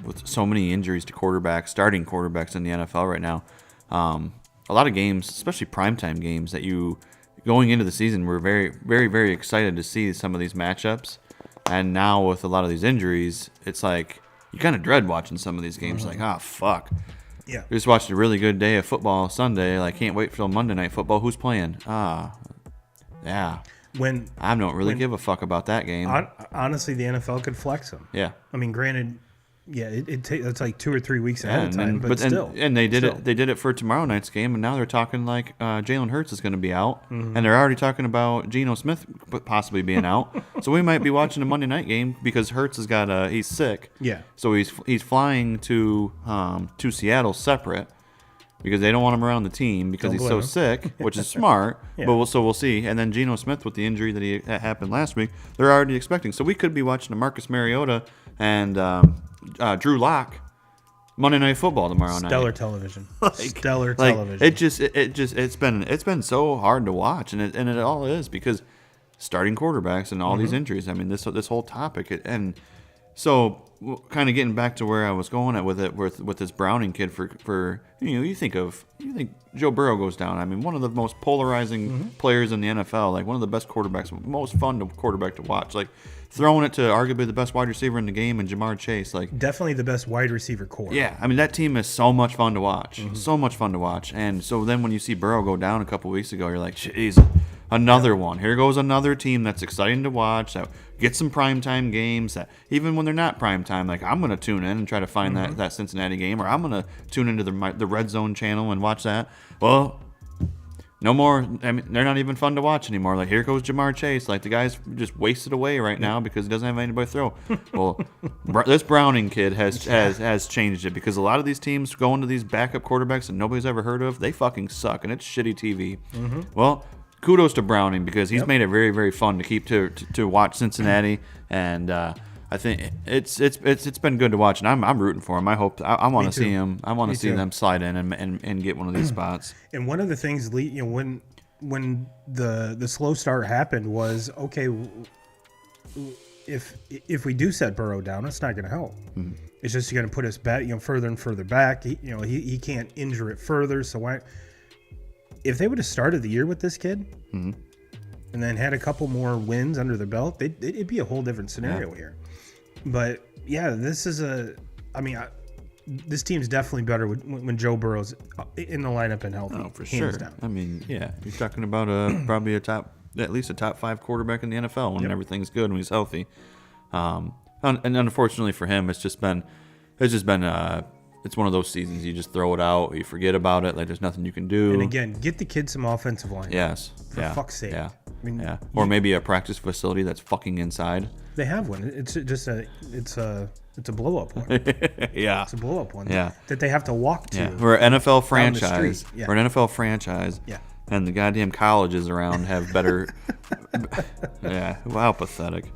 with so many injuries to quarterbacks, starting quarterbacks in the NFL right now, a lot of games, especially primetime games, that you going into the season were very, very, very excited to see some of these matchups, and now with a lot of these injuries, it's like you kind of dread watching some of these games. Like, fuck.
Yeah.
We just watched a really good day of football Sunday. Like, can't wait for Monday Night Football. Who's playing? Yeah. I don't really give a fuck about that game.
Honestly, the NFL could flex them.
Yeah.
I mean, granted, it's like 2 or 3 weeks ahead of time, but still.
And they did it. They did it for tomorrow night's game, and now they're talking like Jalen Hurts is going to be out, and they're already talking about Geno Smith possibly being out. So we might be watching a Monday night game because Hurts has got he's sick.
Yeah.
So he's flying to Seattle separate, because they don't want him around the team because he's so sick, which is smart. Yeah. But we'll see. And then Geno Smith with the injury that happened last week, they're already expecting. So we could be watching a Marcus Mariota and Drew Lock Monday Night Football tomorrow night.
Stellar television. Stellar television.
It's been so hard to watch, and it all is because starting quarterbacks and all these injuries. I mean, this whole topic, and so kind of getting back to where I was going at with it, with this Browning kid for you think Joe Burrow goes down. I mean, one of the most polarizing players in the NFL, like one of the best quarterbacks, most fun quarterback to watch, like throwing it to arguably the best wide receiver in the game, and Jamar Chase, like
definitely the best wide receiver core.
Yeah, I mean that team is so much fun to watch, so much fun to watch, and so then when you see Burrow go down a couple weeks ago, you're like, jeez. Another one. Here goes another team that's exciting to watch, that gets some primetime games, that even when they're not primetime, like I'm going to tune in and try to find that Cincinnati game, or I'm going to tune into the Red Zone channel and watch that. Well, no more. I mean, they're not even fun to watch anymore. Like, here goes Jamar Chase. Like, the guy's just wasted away right now because he doesn't have anybody to throw. Well, this Browning kid has changed it, because a lot of these teams go into these backup quarterbacks that nobody's ever heard of. They fucking suck, and it's shitty TV. Well, kudos to Browning, because he's made it very, very fun to keep to watch Cincinnati, and I think it's been good to watch, and I'm rooting for him. I hope I want to see him. I want to see them slide in and get one of these spots.
And one of the things, when the slow start happened was, okay, if we do set Burrow down, it's not going to help. It's just going to put us back, further and further back. He can't injure it further. So why? If they would have started the year with this kid and then had a couple more wins under their belt, it'd be a whole different scenario here. But yeah, this is this team's definitely better when Joe Burrow's in the lineup and healthy.
Oh, for sure.
Down.
I mean, yeah, you're talking about probably at least a top 5 quarterback in the NFL when everything's good, when he's healthy. And unfortunately for him, it's been it's one of those seasons you just throw it out, you forget about it, like there's nothing you can do.
And again, get the kid some offensive line.
Yes.
For fuck's sake.
Yeah. Or maybe a practice facility that's fucking inside.
They have one. It's just it's a blow up one.
Yeah.
It's a blow up one.
Yeah.
That they have to walk to.
Yeah. We're an NFL franchise.
Yeah.
We're an NFL franchise.
Yeah.
And the goddamn colleges around have better. Yeah. Wow, pathetic.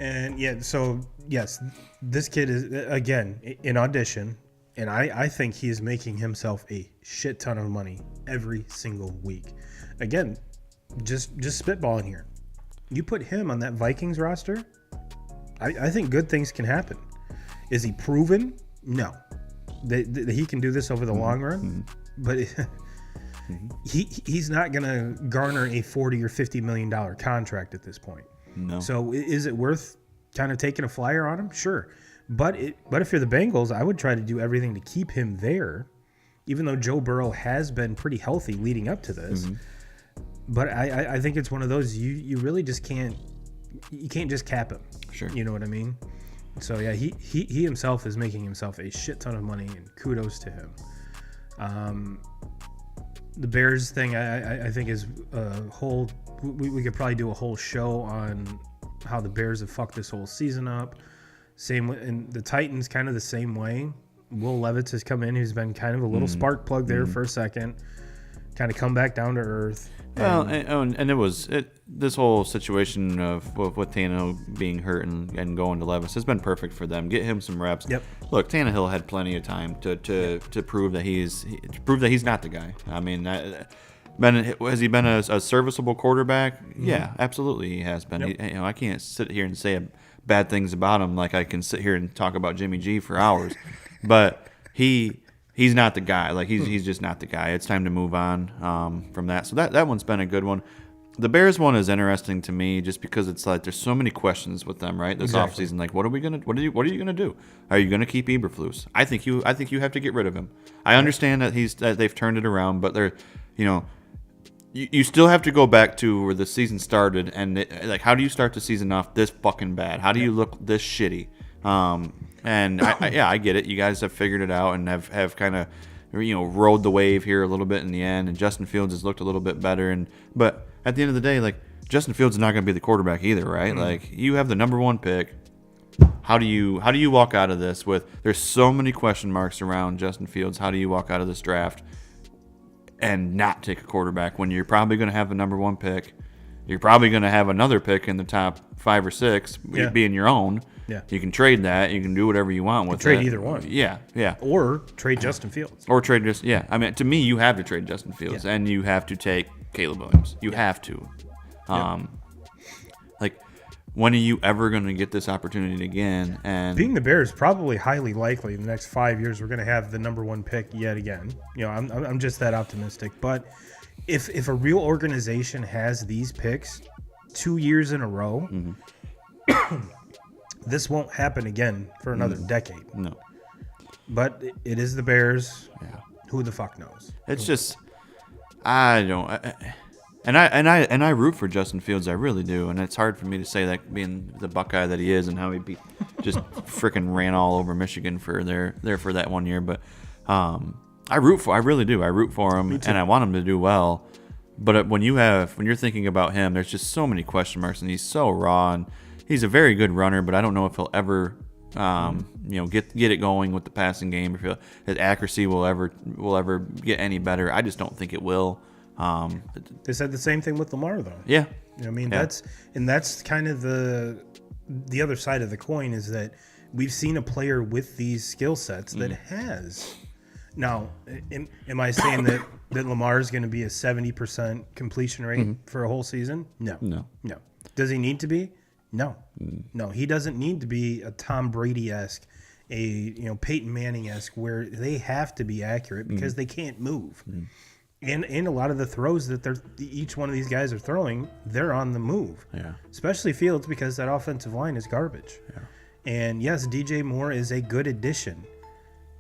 And yeah, so yes, this kid is again in audition. And I think he is making himself a shit ton of money every single week. Again, just spitballing here. You put him on that Vikings roster, I think good things can happen. Is he proven? No. That he can do this over the long run, but he's not going to garner a $40 or $50 million contract at this point.
No.
So is it worth kind of taking a flyer on him? Sure. But if you're the Bengals, I would try to do everything to keep him there, even though Joe Burrow has been pretty healthy leading up to this. But I think it's one of those you really just can't just cap him.
Sure.
You know what I mean? So yeah, he himself is making himself a shit ton of money, and kudos to him. The Bears thing, I think, is a whole. We could probably do a whole show on how the Bears have fucked this whole season up. Same, and the Titans kind of the same way. Will Levis has come in, who's been kind of a little spark plug there for a second, kind of come back down to earth.
Well, and it was this whole situation of with Tannehill being hurt and going to Levis has been perfect for them. Get him some reps.
Yep.
Look, Tannehill had plenty of time to prove that he's not the guy. I mean, has he been a serviceable quarterback? Yeah, absolutely, he has been.
Yep.
I can't sit here and say bad things about him like I can sit here and talk about Jimmy G for hours, but he's not the guy. Like he's just not the guy. It's time to move on from that. So that one's been a good one. The Bears one is interesting to me just because it's like there's so many questions with them, right? This offseason, like what are you gonna do? Are you gonna keep Eberflus? I think you have to get rid of him. I understand that they've turned it around, but they're you still have to go back to where the season started and like how do you start the season off this fucking bad? How do you look this shitty? And I get it. You guys have figured it out and have kind of, rode the wave here a little bit in the end. And Justin Fields has looked a little bit better. But at the end of the day, like Justin Fields is not going to be the quarterback either, right? Mm-hmm. Like you have the number one pick. How do you walk out of this with? There's so many question marks around Justin Fields. How do you walk out of this draft and not take a quarterback when you're probably going to have the number one pick? You're probably going to have another pick in the top 5 or 6 being your own.
Yeah.
You can trade that. You can do whatever you want with it.
Trade either one.
Yeah.
Or trade Justin Fields.
I mean, to me, you have to trade Justin Fields, and you have to take Caleb Williams. You have to. Like, when are you ever going to get this opportunity again? And
being the Bears, probably highly likely in the next 5 years we're going to have the number one pick yet again. I'm just that optimistic. But if a real organization has these picks 2 years in a row. Mm-hmm. This won't happen again for another decade.
No.
But it is the Bears. Yeah. Who the fuck knows?
It's just I don't and I root for Justin Fields, I really do, and it's hard for me to say that being the Buckeye that he is and how he just freaking ran all over Michigan for that 1 year, but I really do. I root for him and I want him to do well. But when you're thinking about him, there's just so many question marks and he's so raw and he's a very good runner, but I don't know if he'll ever, get it going with the passing game. Or if his accuracy will ever get any better. I just don't think it will.
They said the same thing with Lamar, though.
Yeah,
that's kind of the other side of the coin is that we've seen a player with these skill sets that has. Now, am I saying that Lamar is going to be a 70% completion rate for a whole season? No. Does he need to be? No, he doesn't need to be a Tom Brady-esque, Peyton Manning-esque, where they have to be accurate because they can't move. And a lot of the throws that each one of these guys are throwing, they're on the move.
Yeah.
Especially Fields because that offensive line is garbage. Yeah. And yes, DJ Moore is a good addition.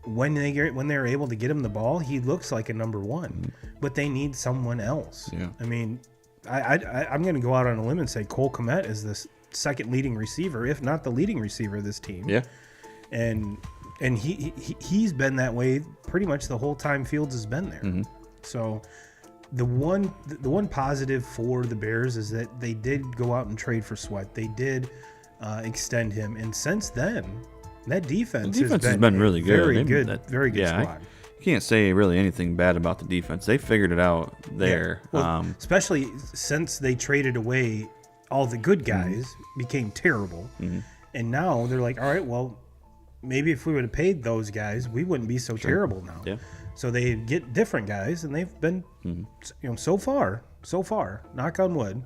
When they're able to get him the ball, he looks like a number one. But they need someone else. Yeah. I mean, I'm going to go out on a limb and say Cole Kmet is this second leading receiver, if not the leading receiver of this team.
Yeah.
And he's been that way pretty much the whole time Fields has been there. Mm-hmm. So the one positive for the Bears is that they did go out and trade for Sweat. They did extend him, and since then, that defense has been really good. Very good squad.
You can't say really anything bad about the defense. They figured it out there.
Yeah. Well, especially since they traded away all the good guys, became terrible. Mm-hmm. And now they're like, all right, well, maybe if we would have paid those guys, we wouldn't be so terrible now. Yeah. So they get different guys, and they've been, so far, knock on wood.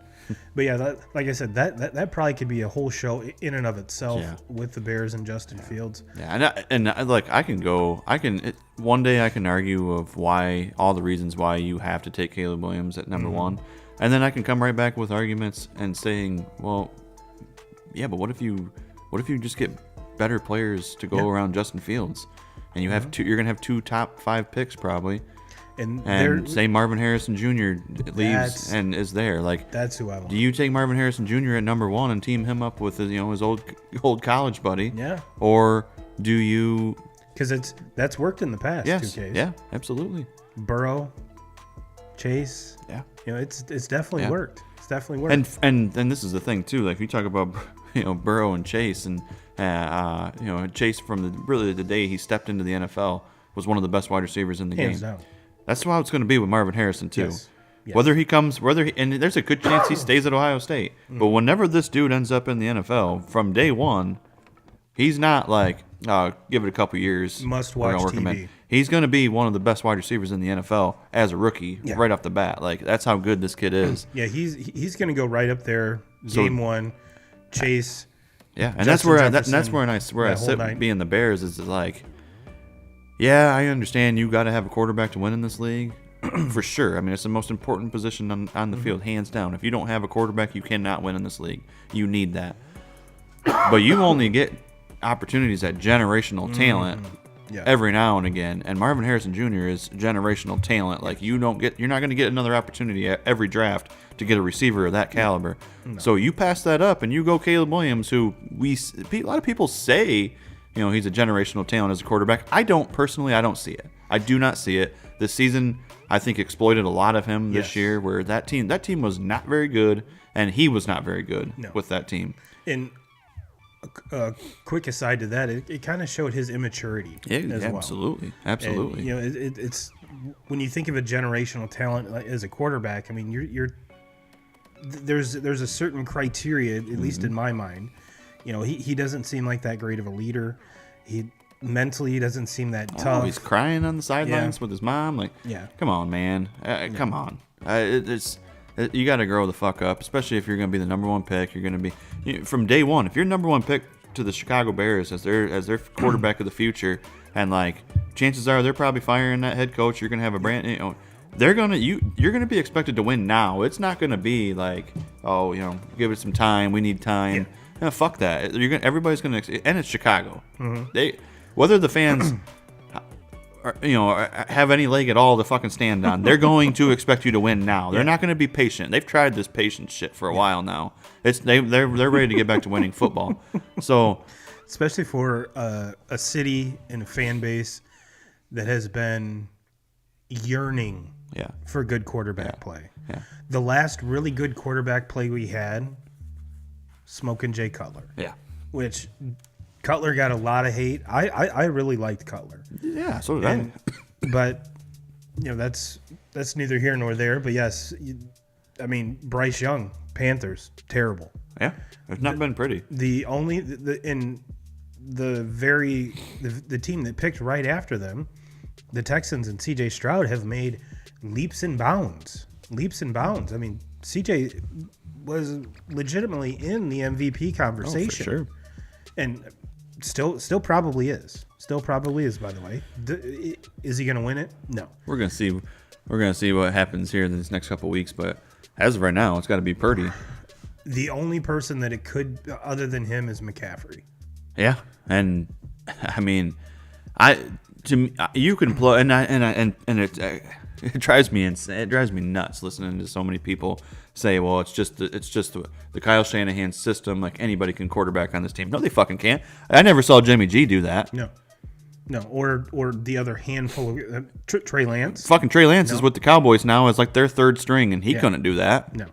But yeah, like I said, that probably could be a whole show in and of itself with the Bears and Justin Fields.
Yeah, one day I can argue of why all the reasons why you have to take Caleb Williams at number one, and then I can come right back with arguments and saying, well, yeah, but what if you just get better players to go around Justin Fields, and you have you're gonna have 2 top 5 picks probably.
And
say Marvin Harrison Jr. leaves and is there. Like,
that's who I want.
Do you take Marvin Harrison Jr. at number 1 and team him up with his old college buddy?
Yeah.
Or do you?
Because that's worked in the past.
Yes.
2Ks.
Yeah. Absolutely.
Burrow, Chase.
Yeah.
It's definitely worked. It's definitely worked.
And this is the thing too. Like, if you talk about Burrow and Chase, and Chase from the day he stepped into the NFL was one of the best wide receivers in the
Hands
game.
down.
That's how it's going to be with Marvin Harrison too.
Yes.
Whether and there's a good chance he stays at Ohio State. But whenever this dude ends up in the NFL, from day one, he's not like, give it a couple years.
Must watch TV.
He's going to be one of the best wide receivers in the NFL as a rookie right off the bat. Like, that's how good this kid is.
Yeah, he's going to go right up there. Game one, Chase.
Yeah, and that's where I sit being the Bears is like, yeah, I understand you got to have a quarterback to win in this league. For sure. I mean, it's the most important position on the field, hands down. If you don't have a quarterback, you cannot win in this league. You need that. But you only get opportunities at generational talent every now and again. And Marvin Harrison Jr. is generational talent. Like, you're not going to get another opportunity at every draft to get a receiver of that caliber. No. So you pass that up and you go Caleb Williams, who a lot of people say, he's a generational talent as a quarterback. I don't see it. I do not see it. This season, I think, exploited a lot of him this year, where that team was not very good, and he was not very good with that team.
And a quick aside to that, it kind of showed his immaturity as well.
Absolutely.
And, it's when you think of a generational talent as a quarterback, I mean, there's a certain criteria, at least in my mind. He doesn't seem like that great of a leader. Mentally, he doesn't seem that tough.
He's crying on the sidelines with his mom. Like, come on, man. Come on. You got to grow the fuck up, especially if you're going to be the number 1 pick. You're going to be from day one. If you're number 1 pick to the Chicago Bears as their quarterback of the future, and like, chances are they're probably firing that head coach. You're going to have a you're going to be expected to win now. It's not going to be like, give it some time. We need time. Yeah. No, fuck that. Everybody's going to, and it's Chicago. Mm-hmm. Whether the fans, have any leg at all to fucking stand on, they're going to expect you to win now. They're not going to be patient. They've tried this patience shit for a while now. They're ready to get back to winning football. So,
especially for a city and a fan base that has been yearning for good quarterback play. Yeah. The last really good quarterback play we had, Smokin' Jay Cutler. Yeah. Which Cutler got a lot of hate. I really liked Cutler.
Yeah, so did I.
But that's neither here nor there. But yes, Bryce Young, Panthers, terrible.
Yeah, it's not been pretty.
The team that picked right after them, the Texans and C.J. Stroud, have made leaps and bounds. I mean, C.J. was legitimately in the MVP conversation.
For sure.
And still probably is. Still probably is, by the way. Is he going to win it? No.
We're going to see what happens here in these next couple of weeks, but as of right now, it's got to be Purdy.
The only person that it could, other than him, is McCaffrey.
Yeah, and I mean, you can play, and it drives me insane. It drives me nuts listening to so many people say, "Well, it's just the Kyle Shanahan system. Like, anybody can quarterback on this team." No, they fucking can't. I never saw Jimmy G do that.
No, or the other handful of Trey Lance.
Fucking Trey Lance is with the Cowboys now as like their third string, and he couldn't do that. No.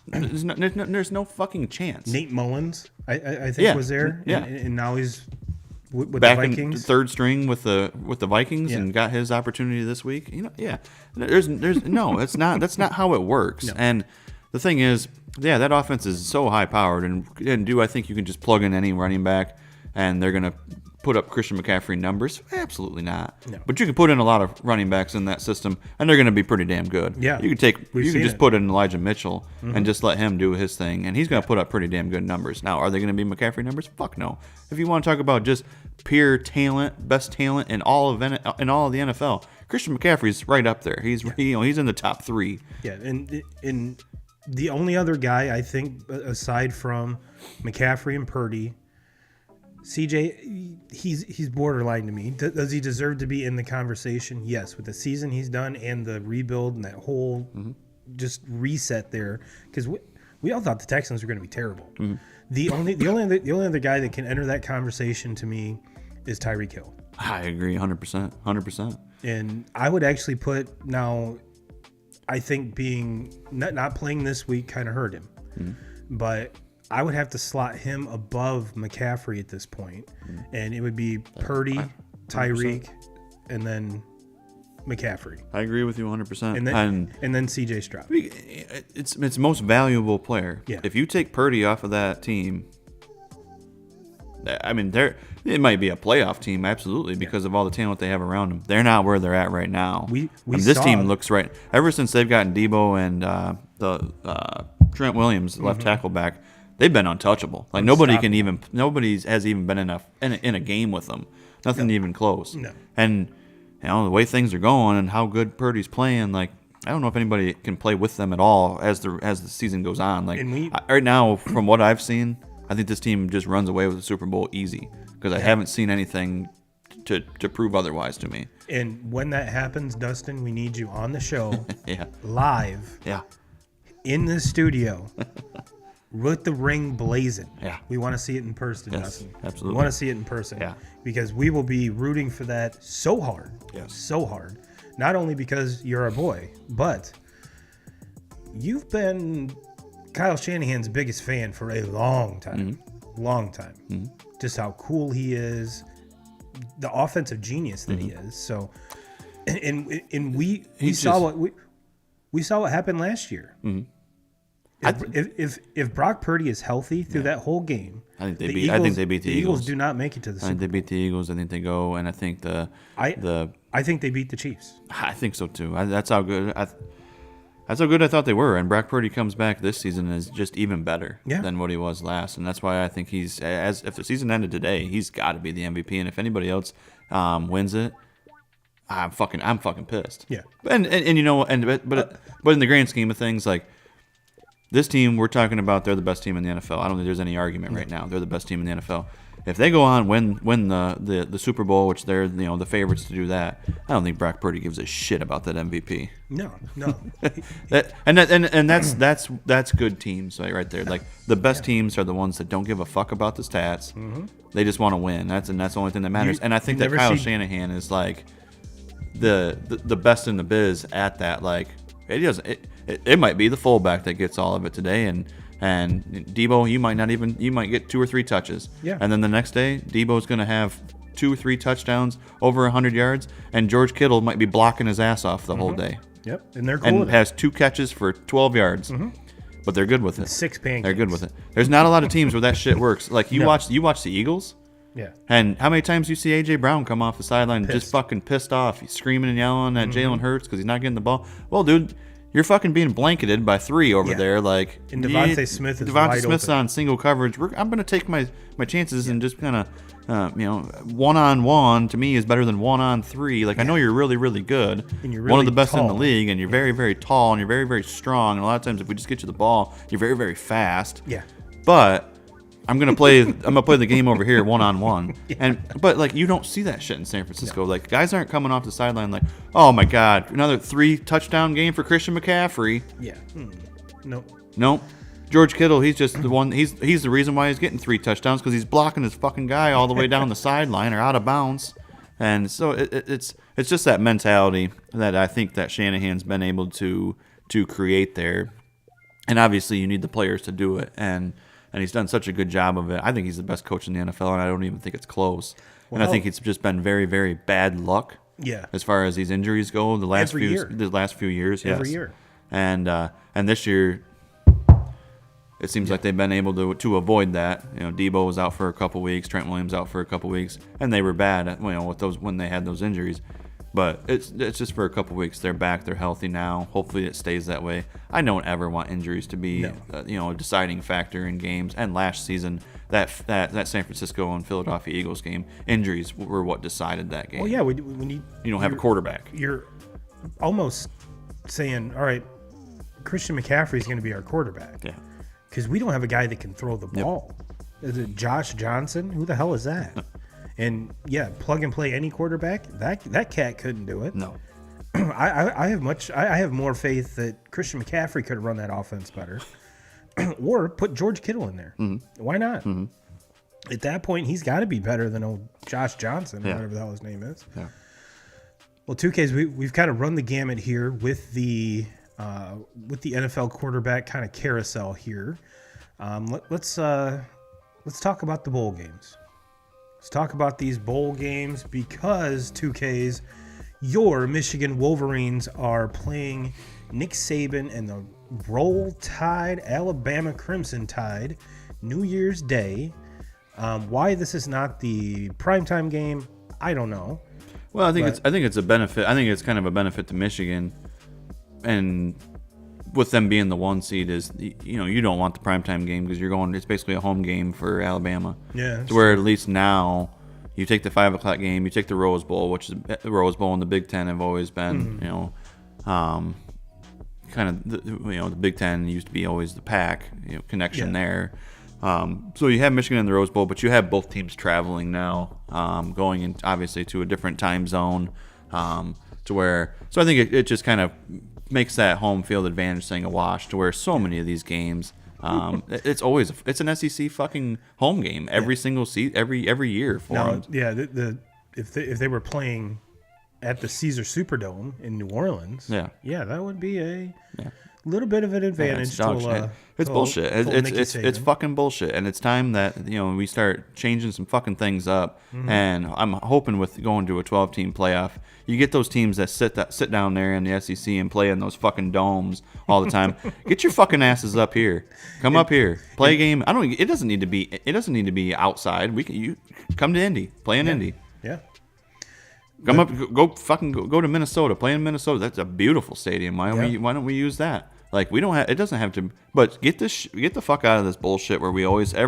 There's no fucking chance.
Nate Mullins, I think, was there.
Yeah,
and now he's with
back
the Vikings.
In third string with the Vikings and got his opportunity this week. There's no, it's not. That's not how it works. No. And the thing is, that offense is so high powered, and do I think you can just plug in any running back and they're gonna put up Christian McCaffrey numbers? Absolutely not. No. But you can put in a lot of running backs in that system, and they're going to be pretty damn good.
Yeah,
you can just put in Elijah Mitchell and just let him do his thing, and he's going to put up pretty damn good numbers. Now, are they going to be McCaffrey numbers? Fuck no. If you want to talk about just pure talent, best talent in all of the NFL, Christian McCaffrey's right up there. He's he's in the top 3.
Yeah, and the only other guy I think aside from McCaffrey and Purdy CJ, he's borderline to me. Does he deserve to be in the conversation? Yes, with the season he's done and the rebuild and that whole just reset there, because we all thought the Texans were going to be terrible. The only other guy that can enter that conversation to me is Tyreek Hill.
I agree 100%.
And I would actually put now, I think being not playing this week kind of hurt him, but I would have to slot him above McCaffrey at this point, and it would be Purdy, Tyreek, and then McCaffrey.
I agree with you 100%.
And then CJ Stroud.
It's most valuable player.
Yeah.
If you take Purdy off of that team, I mean, it might be a playoff team, absolutely, because of all the talent they have around them. They're not where they're at right now. This team looks right. Ever since they've gotten Debo and the Trent Williams, left tackle back, they've been untouchable. Like nobody has even been in a game with them. Nothing even close.
No.
And the way things are going and how good Purdy's playing, like I don't know if anybody can play with them at all as the season goes on. Like right now, from what I've seen, I think this team just runs away with the Super Bowl easy because I haven't seen anything to prove otherwise to me.
And when that happens, Dustin, we need you on the show, live, in the studio, with the ring blazing.
Yeah,
we want to see it in person, Dustin.
Absolutely,
we want to see it in person.
Yeah,
because we will be rooting for that so hard.
Yes,
so hard. Not only because you're our boy, but you've been Kyle Shanahan's biggest fan for a long time. Just how cool he is, the offensive genius that he is. So, and we saw what happened last year. If Brock Purdy is healthy through that whole game,
I think they beat the Eagles.
Eagles do not make it to the Super Bowl.
I think they beat the Eagles. I think they go, and I think
I think they beat the Chiefs.
I think so too. That's how good. That's how good I thought they were. And Brock Purdy comes back this season and is just even better than what he was last. And that's why I think if the season ended today, he's got to be the MVP. And if anybody else wins it, I'm fucking pissed.
Yeah.
But in the grand scheme of things, like this team we're talking about, they're the best team in the NFL. I don't think there's any argument right now. They're the best team in the NFL. If they go on win the Super Bowl, which they're the favorites to do that, I don't think Brock Purdy gives a shit about that MVP.
No.
That's good teams right there. Like the best teams are the ones that don't give a fuck about the stats. They just want to win. That's the only thing that matters. And I think that Kyle Shanahan is like the best in the biz at that. Like it might be the fullback that gets all of it today, and Debo, you might get 2 or 3 touches.
Yeah.
And then the next day, Debo's going to have 2 or 3 touchdowns over 100 yards, and George Kittle might be blocking his ass off the whole day.
Yep. And they're cool.
And has 2 catches for 12 yards. But they're good with it.
6 pancakes.
They're good with it. There's not a lot of teams where that shit works. Like you watch the Eagles.
Yeah.
And how many times do you see AJ Brown come off the sideline just fucking pissed off, he's screaming and yelling at Jalen Hurts because he's not getting the ball? Well, dude, you're fucking being blanketed by 3 over there. Like,
and Devontae Smith is wide
Smith's
open.
on single coverage. I'm going to take my chances and just kind of, 1-on-1 to me is better than 1-on-3. Like, I know you're really, really good.
And you're really
one of the best
tall.
in the league, and you're very, very tall, and you're very, very strong. And a lot of times, if we just get you the ball, you're very, very fast.
Yeah.
But I'm gonna play the game over here 1-on-1, but like you don't see that shit in San Francisco. Like guys aren't coming off the sideline like, oh my god, another 3 touchdown game for Christian McCaffrey.
Yeah.
Nope. George Kittle, he's just the one. He's the reason why he's getting 3 touchdowns because he's blocking his fucking guy all the way down the sideline or out of bounds. And so it's just that mentality that I think that Shanahan's been able to create there. And obviously you need the players to do it. And he's done such a good job of it. I think he's the best coach in the NFL, and I don't even think it's close. Well, and I think it's just been very, very bad luck.
Yeah.
As far as these injuries go, the last few years, yes.
Every year.
And this year, it seems like they've been able to avoid that. Debo was out for a couple weeks, Trent Williams out for a couple weeks, and they were bad with those when they had those injuries. But it's just for a couple weeks. They're back. They're healthy now. Hopefully it stays that way. I don't ever want injuries to be a deciding factor in games. And last season, that San Francisco and Philadelphia Eagles game, injuries were what decided that game.
Well, yeah, when you
don't have a quarterback,
you're almost saying, all right, Christian McCaffrey is going to be our quarterback.
Yeah.
Because we don't have a guy that can throw the ball. Is it Josh Johnson? Who the hell is that? And yeah, plug and play any quarterback. That cat couldn't do it.
No.
I have more faith that Christian McCaffrey could have run that offense better, or put George Kittle in there. Mm-hmm. Why not? Mm-hmm. At that point, he's got to be better than old Josh Johnson, or whatever the hell his name is. Yeah. Well, 2Ks, we've kind of run the gamut here with the NFL quarterback kind of carousel here. Let's talk about the bowl games. Let's talk about these bowl games because 2Ks, your Michigan Wolverines are playing Nick Saban and the Roll Tide Alabama Crimson Tide New Year's Day. Why this is not the primetime game, I don't know.
Well, I think it's a benefit. I think it's kind of a benefit to Michigan, and with them being the 1 seed is you don't want the primetime game because it's basically a home game for Alabama.
Yeah.
To where at least now you take the 5 o'clock game, you take the Rose Bowl, which is the Rose Bowl and the Big Ten have always been kind of the Big Ten used to be always the Pac connection there. So you have Michigan in the Rose Bowl, but you have both teams traveling now, going in obviously to a different time zone, to where. So I think it just kind of makes that home field advantage thing a wash. To where so many of these games, it's an SEC fucking home game every single every year for them.
Yeah, if they were playing at the Caesar Superdome in New Orleans, that would be a little bit of an advantage.
It's bullshit. It's fucking bullshit, and it's time that we start changing some fucking things up. Mm-hmm. And I'm hoping with going to a 12-team playoff, you get those teams that sit down there in the SEC and play in those fucking domes all the time. Get your fucking asses up here. Come up here. Play a game. It doesn't need to be outside. You come to Indy. Play in Indy.
Yeah.
Come up. Go to Minnesota. Play in Minnesota. That's a beautiful stadium. Why don't we use that? Like we don't have. It doesn't have to. But get the fuck out of this bullshit where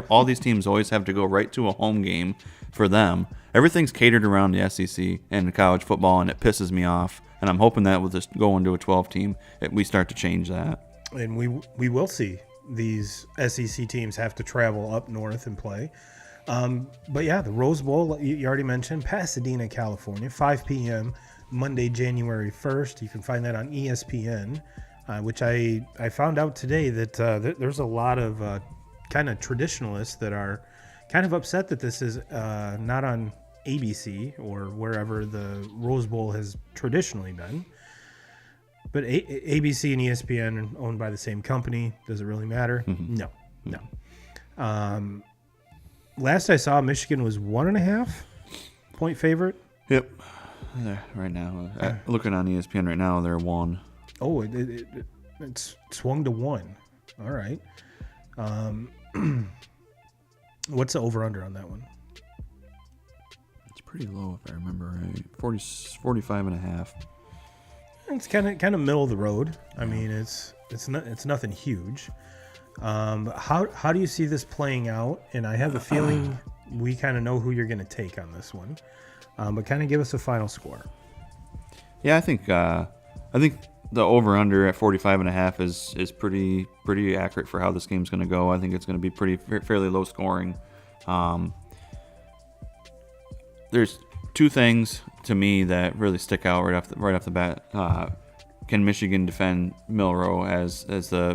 all these teams always have to go right to a home game for them. Everything's catered around the SEC and college football, and it pisses me off. And I'm hoping that with this going to a 12 team, we start to change that.
And we will see these SEC teams have to travel up north and play. But yeah, the Rose Bowl you already mentioned, Pasadena, California, 5 p.m. Monday, January 1st. You can find that on ESPN. Which I found out today that there's a lot of kind of traditionalists that are kind of upset that this is not on ABC or wherever the Rose Bowl has traditionally been. But ABC and ESPN are owned by the same company. Does it really matter? Mm-hmm. No. Last I saw, Michigan was 1.5 point favorite.
Yep. Right now, looking on ESPN right now, they're 1.
Oh, it's swung to 1. All right. What's the over-under on that one?
It's pretty low if I remember right. 45.5.
It's kind of middle of the road. I mean, it's nothing huge. How do you see this playing out? And I have a feeling we kind of know who you're going to take on this one. But kind of give us a final score.
Yeah, I think the over/under at 45.5 is pretty accurate for how this game's going to go. I think it's going to be fairly low scoring. There's two things to me that really stick out right off the bat. Can Michigan defend Milroe as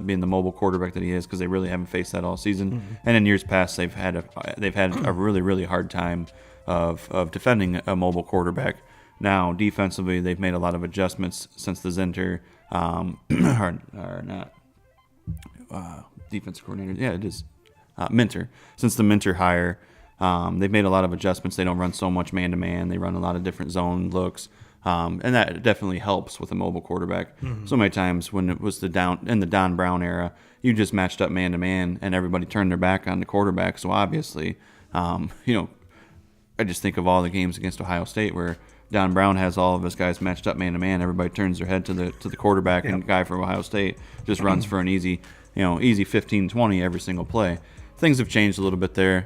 being the mobile quarterback that he is? Because they really haven't faced that all season. Mm-hmm. And in years past, they've had a really really hard time of defending a mobile quarterback. Now, defensively, they've made a lot of adjustments since the Zinter, or not defense coordinator. Yeah, it is Minter. Since the Minter hire, they've made a lot of adjustments. They don't run so much man-to-man. They run a lot of different zone looks, and that definitely helps with a mobile quarterback. Mm-hmm. So many times when it was in the Don Brown era, you just matched up man-to-man, and everybody turned their back on the quarterback. So obviously, I just think of all the games against Ohio State where Don Brown has all of his guys matched up man-to-man. Everybody turns their head to the quarterback, and the guy from Ohio State just runs for an easy 15-20 every single play. Things have changed a little bit there.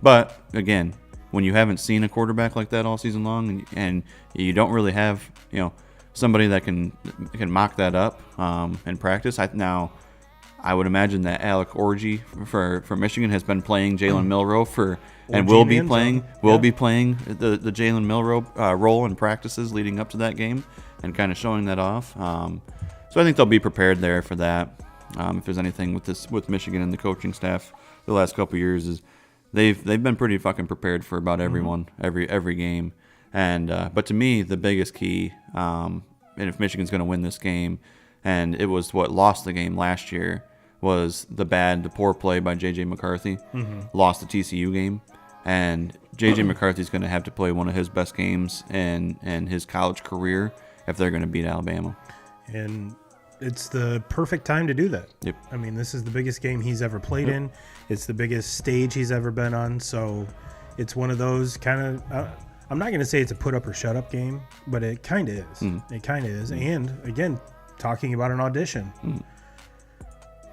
But, again, when you haven't seen a quarterback like that all season long and you don't really have, somebody that can mock that up in practice, I would imagine that Alec Orgy for Michigan has been playing Jalen Milroe and
Orgy
will
in the
be
end
playing
zone.
the Jalen Milroe role in practices leading up to that game and kind of showing that off. So I think they'll be prepared there for that. If there's anything with Michigan and the coaching staff the last couple of years is they've been pretty fucking prepared for about everyone every game. And but to me the biggest key, and if Michigan's going to win this game, and it was what lost the game last year, was the poor play by J.J. McCarthy. Lost the TCU game, and J.J. McCarthy's going to have to play one of his best games in his college career if they're going to beat Alabama.
And it's the perfect time to do that.
Yep.
I mean, this is the biggest game he's ever played in. It's the biggest stage he's ever been on. So it's one of those kind of, I'm not going to say it's a put up or shut up game, but it kind of is. It kind of is. And again, talking about an audition.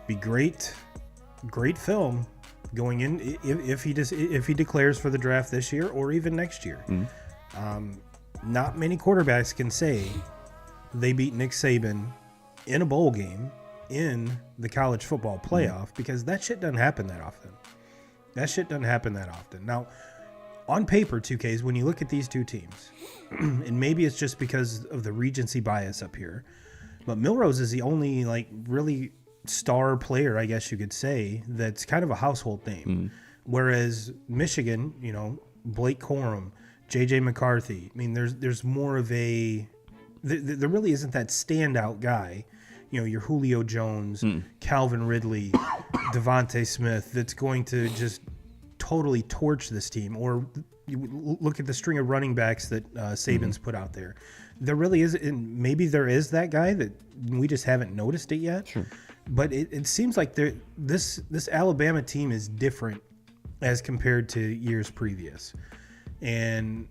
Be great film going in if he declares for the draft this year or even next year. Not many quarterbacks can say they beat Nick Saban in a bowl game in the college football playoff, because that shit doesn't happen that often. Now, on paper, 2Ks, when you look at these two teams, and maybe it's just because of the Regency bias up here, but Milrose is the only really star player, I guess you could say, that's kind of a household name. Whereas Michigan, Blake Corum, J.J. McCarthy, I mean, there's more of a... There really isn't that standout guy, your Julio Jones, Calvin Ridley, Devontae Smith, that's going to just totally torch this team. Or you look at the string of running backs that Saban's put out there. There really is, and maybe there is that guy that we just haven't noticed it yet.
Sure.
But it seems like this Alabama team is different as compared to years previous. And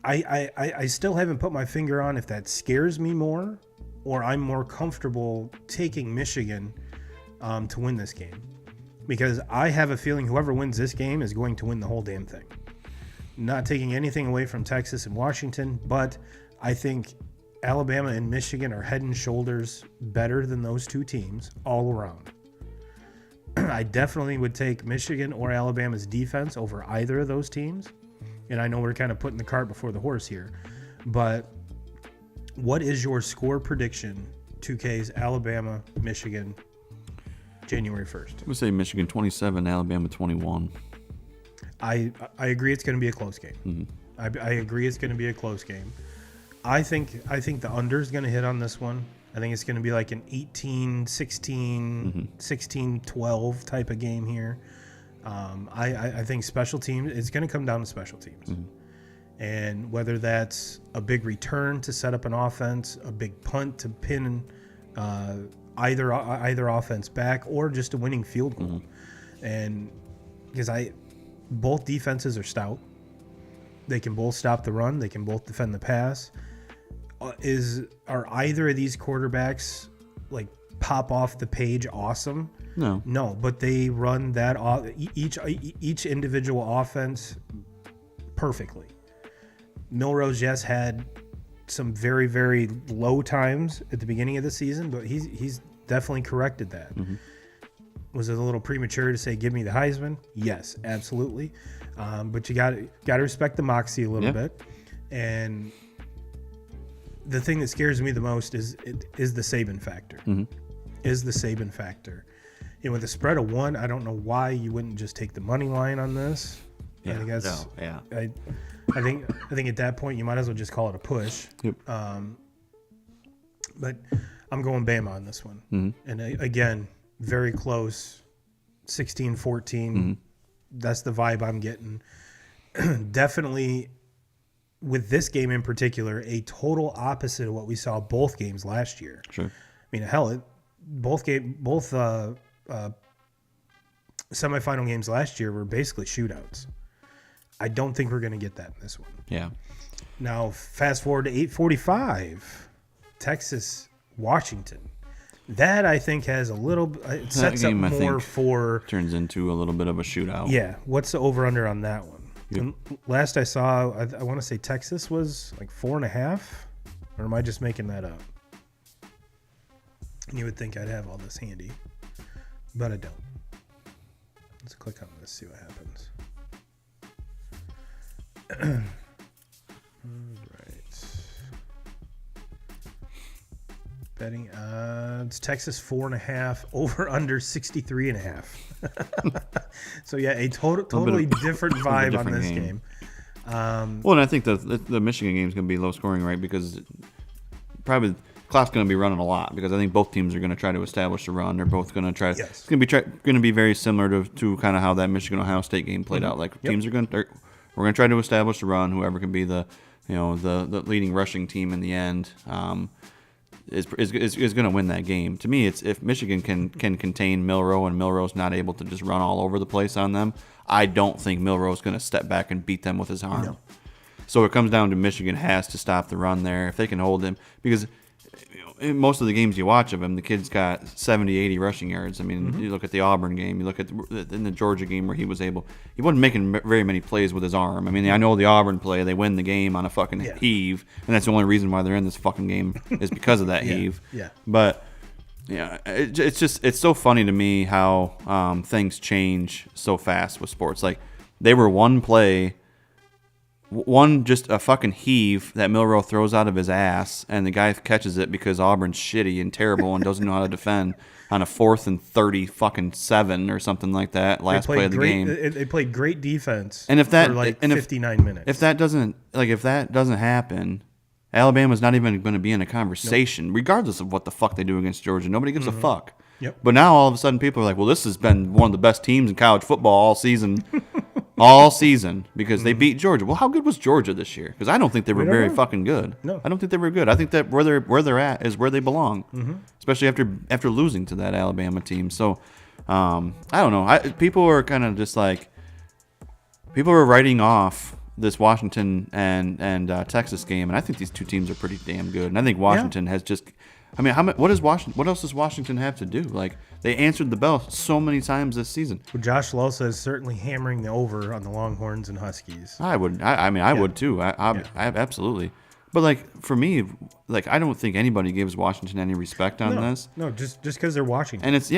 I still haven't put my finger on if that scares me more or I'm more comfortable taking Michigan to win this game. Because I have a feeling whoever wins this game is going to win the whole damn thing. Not taking anything away from Texas and Washington, but I think Alabama and Michigan are head and shoulders better than those two teams all around. I definitely would take Michigan or Alabama's defense over either of those teams. And I know we're kind of putting the cart before the horse here, but what is your score prediction? 2Ks, Alabama, Michigan, January 1st.
I would say Michigan 27, Alabama 21.
I agree it's going to be a close game. I agree it's going to be a close game. I think the under is going to hit on this one. I think it's going to be like an 18-16, 16-12 type of game here. I think special teams, it's going to come down to special teams. And whether that's a big return to set up an offense, a big punt to pin either offense back, or just a winning field goal. And because both defenses are stout. They can both stop the run. They can both defend the pass. Are either of these quarterbacks pop off the page awesome? No, but they run that each individual offense perfectly. Milrose, yes, had some very, very low times at the beginning of the season, but he's definitely corrected that. Was it a little premature to say give me the Heisman? Yes, absolutely. But you got to respect the moxie a little bit. And the thing that scares me the most is the Saban factor. Is the Saban factor. With a spread of 1, I don't know why you wouldn't just take the money line on this. I think that's, I think at that point you might as well just call it a push. But I'm going Bama on this one. And again, very close, 16-14. That's the vibe I'm getting. Definitely, with this game in particular, a total opposite of what we saw both games last year.
Sure.
I mean, hell, both semifinal games last year were basically shootouts. I don't think we're going to get that in this one.
Yeah.
Now, fast forward to 8:45, Texas, Washington. That, I think, has a little... It sets up more for...
Turns into a little bit of a shootout.
Yeah. What's the over-under on that one? And last I saw, I want to say Texas was 4.5, or am I just making that up? You would think I'd have all this handy, but I don't. Let's click on this, see what happens. All right. Betting odds: Texas 4.5, over under 63.5. So yeah, a totally different vibe on this game.
Well, and I think the Michigan game is going to be low scoring, right? Because probably clock's going to be running a lot, because I think both teams are going to try to establish a run. They're both going to try.
Yes.
It's going to be very similar to kind of how that Michigan Ohio State game played out. Like teams are going to we're going to try to establish a run. Whoever can be the leading rushing team in the end is going to win that game. To me, it's if Michigan can contain Milroe and Milroe's not able to just run all over the place on them, I don't think Milroe's going to step back and beat them with his arm. No. So it comes down to Michigan has to stop the run there if they can hold him, because in most of the games you watch of him, the kid's got 70, 80 rushing yards. I mean, you look at the Auburn game, you look at in the Georgia game where he wasn't making very many plays with his arm. I mean, I know the Auburn play, they win the game on a fucking heave, and that's the only reason why they're in this fucking game is because of that heave. Yeah. But yeah, it's so funny to me how things change so fast with sports. Like, they were one play. Just a fucking heave that Milroe throws out of his ass, and the guy catches it because Auburn's shitty and terrible and doesn't know how to defend on a 4th and 37 or something like that. Last play of the game.
They played great defense.
And if that
for 59 minutes.
If that doesn't happen, Alabama's not even going to be in a conversation, regardless of what the fuck they do against Georgia. Nobody gives a fuck.
Yep.
But now all of a sudden people are like, well, this has been one of the best teams in college football all season. All season, because they beat Georgia. Well, how good was Georgia this year? Because I don't think they were very fucking good.
No,
I don't think they were good. I think that where they're at is where they belong, especially after losing to that Alabama team. So I don't know. People are kind of just like, people are writing off this Washington and Texas game, and I think these two teams are pretty damn good. And I think Washington has just. I mean, what else does Washington have to do? Like, they answered the bell so many times this season.
Well, Josh Losa is certainly hammering the over on the Longhorns and Huskies.
I would. I would too. I absolutely. But like, for me, like, I don't think anybody gives Washington any respect on this.
No, just because they're Washington.
And it's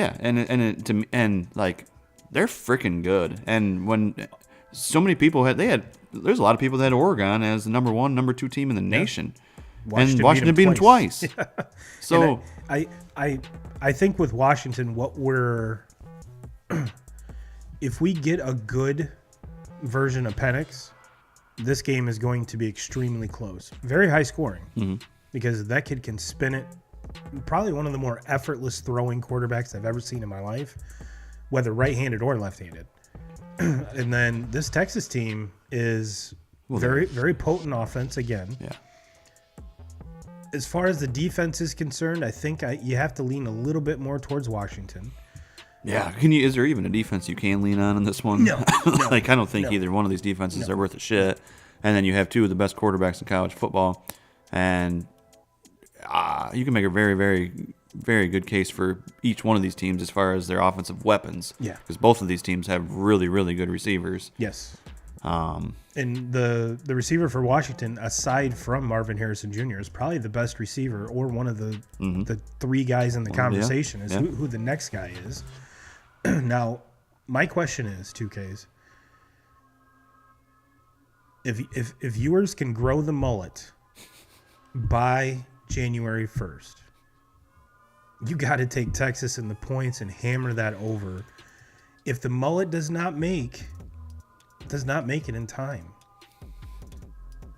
and like, they're freaking good. And when so many people there's a lot of people that had Oregon as the number 1, number 2 team in the nation. Washington beat them twice. So
I think with Washington, if we get a good version of Penix, this game is going to be extremely close, very high scoring, because that kid can spin it. Probably one of the more effortless throwing quarterbacks I've ever seen in my life, whether right-handed or left-handed. And then this Texas team is very, very potent offense again.
Yeah.
As far as the defense is concerned, I think you have to lean a little bit more towards Washington.
Yeah. Is there even a defense you can lean on in this one?
No.
Like, I don't think either one of these defenses are worth a shit. And then you have two of the best quarterbacks in college football, and you can make a very, very, very good case for each one of these teams as far as their offensive weapons.
Yeah.
Because both of these teams have really, really good receivers.
Yes. And the receiver for Washington, aside from Marvin Harrison Jr., is probably the best receiver, or one of the 3 guys in the conversation is who the next guy is. Now, my question is, 2Ks, if viewers can grow the mullet by January 1st, you got to take Texas in the points and hammer that over. If the mullet does not make it in time,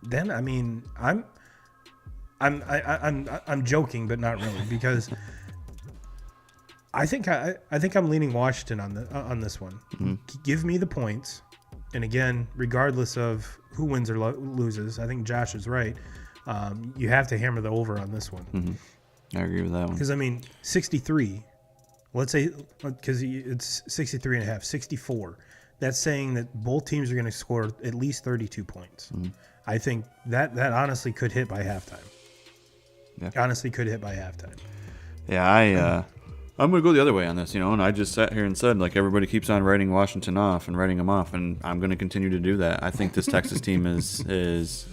then I mean I'm joking, but not really, because I think I'm leaning Washington on this one. Give me the points, and again, regardless of who wins or loses, I think Josh is right. You have to hammer the over on this one.
I agree with that one.
Because I mean, 63. Let's say, because it's 63.5, 64. That's saying that both teams are going to score at least 32 points. I think that honestly could hit by halftime.
Yeah.
Honestly could hit by halftime.
Yeah, I'm going to go the other way on this, and I just sat here and said, like, everybody keeps on writing Washington off and writing them off, and I'm going to continue to do that. I think this Texas team is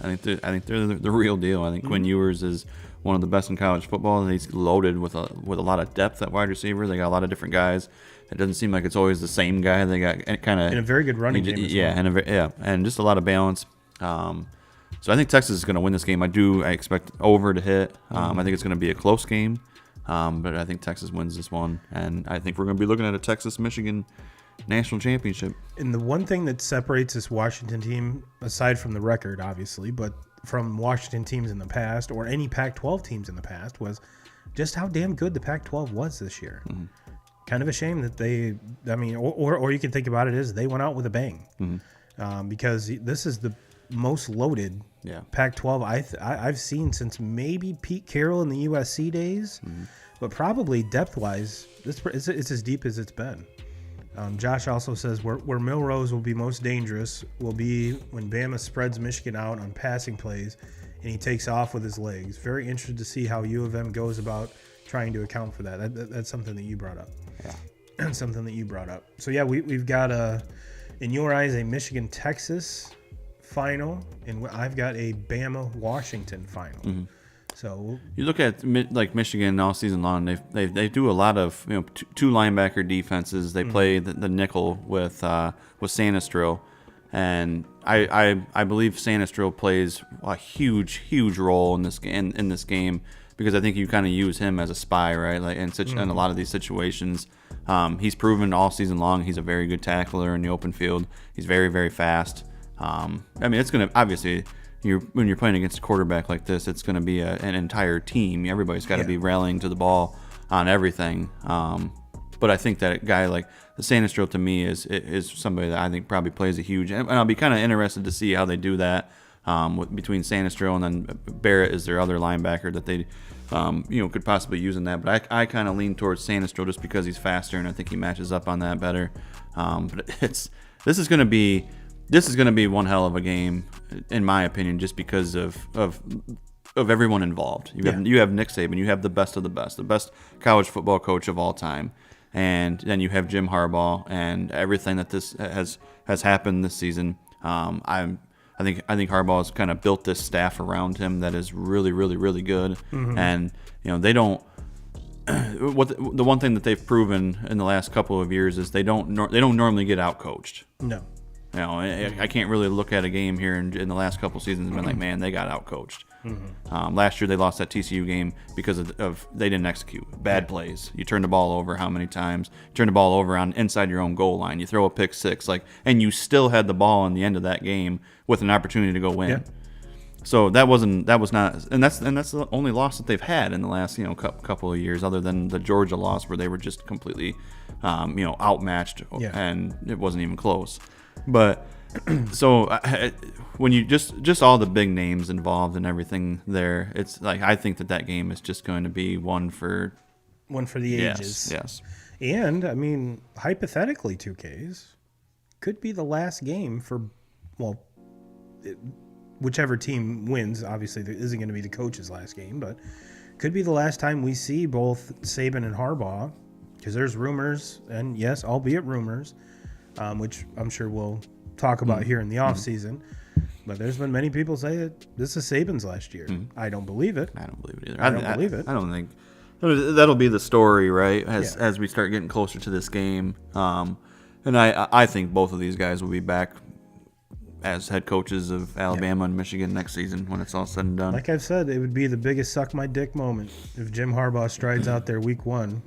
I think they're the real deal. I think Quinn Ewers is one of the best in college football, and he's loaded with a lot of depth at wide receiver. They got a lot of different guys. It doesn't seem like it's always the same guy. They got kind of
in a very good running game.
And just a lot of balance. So I think Texas is going to win this game. I expect over to hit. I think it's going to be a close game. But I think Texas wins this one, and I think we're going to be looking at a Texas-Michigan national championship.
And the one thing that separates this Washington team, aside from the record, obviously, but from Washington teams in the past or any Pac-12 teams in the past, was just how damn good the Pac-12 was this year. Mm-hmm. Kind of a shame that or you can think about it as they went out with a bang, because this is the most loaded Pac-12 I've seen since maybe Pete Carroll in the USC days, but probably depth-wise, it's as deep as it's been. Josh also says where Milrose will be most dangerous will be when Bama spreads Michigan out on passing plays and he takes off with his legs. Very interested to see how U of M goes about trying to account for that. That's something that you brought up. Yeah. Something that you brought up. So, yeah, we've got, in your eyes, a Michigan-Texas final, and I've got a Bama-Washington final. Mm-hmm. So
you look at like Michigan all season long. They do a lot of two linebacker defenses. They play the nickel with Sanistril, and I believe Sanistril plays a huge role in this game because I think you kind of use him as a spy, right? Like in a lot of these situations, he's proven all season long he's a very good tackler in the open field. He's very fast. It's going to obviously. When you're playing against a quarterback like this, it's going to be an entire team. Everybody's got to be rallying to the ball on everything. But I think that a guy like the Sanistril to me is somebody that I think probably plays a huge. And I'll be kind of interested to see how they do that between Sanistril and then Barrett is their other linebacker that they could possibly use in that. But I kind of lean towards Sanistril just because he's faster and I think he matches up on that better. But this is going to be. This is going to be one hell of a game, in my opinion, just because of everyone involved. You have Nick Saban, you have the best of the best college football coach of all time, and then you have Jim Harbaugh and everything that this has happened this season. I think Harbaugh has kind of built this staff around him that is really good, and they don't. The one thing that they've proven in the last couple of years is they don't normally get outcoached.
No.
I can't really look at a game here in the last couple seasons and be like, man, they got outcoached. Last year they lost that TCU game because of they didn't execute. Bad plays. You turn the ball over how many times? You turn the ball over on inside your own goal line. You throw a pick six, and you still had the ball in the end of that game with an opportunity to go win. Yeah. So that's the only loss that they've had in the last couple of years, other than the Georgia loss where they were just completely outmatched and it wasn't even close. But so when you just all the big names involved and everything there, it's like I think that game is just going to be one for
the ages.
Yes.
And hypothetically, 2Ks could be the last game for whichever team wins. Obviously, there isn't going to be the coach's last game, but could be the last time we see both Saban and Harbaugh, because there's rumors, and yes, albeit rumors. Which I'm sure we'll talk about here in the off season. But there's been many people say that this is Saban's last year. I don't believe it.
I don't believe it either.
I don't believe it.
I don't think that'll be the story, right? As we start getting closer to this game, and I think both of these guys will be back as head coaches of Alabama and Michigan next season when it's all said and done.
Like I've said, it would be the biggest suck my dick moment if Jim Harbaugh strides out there week one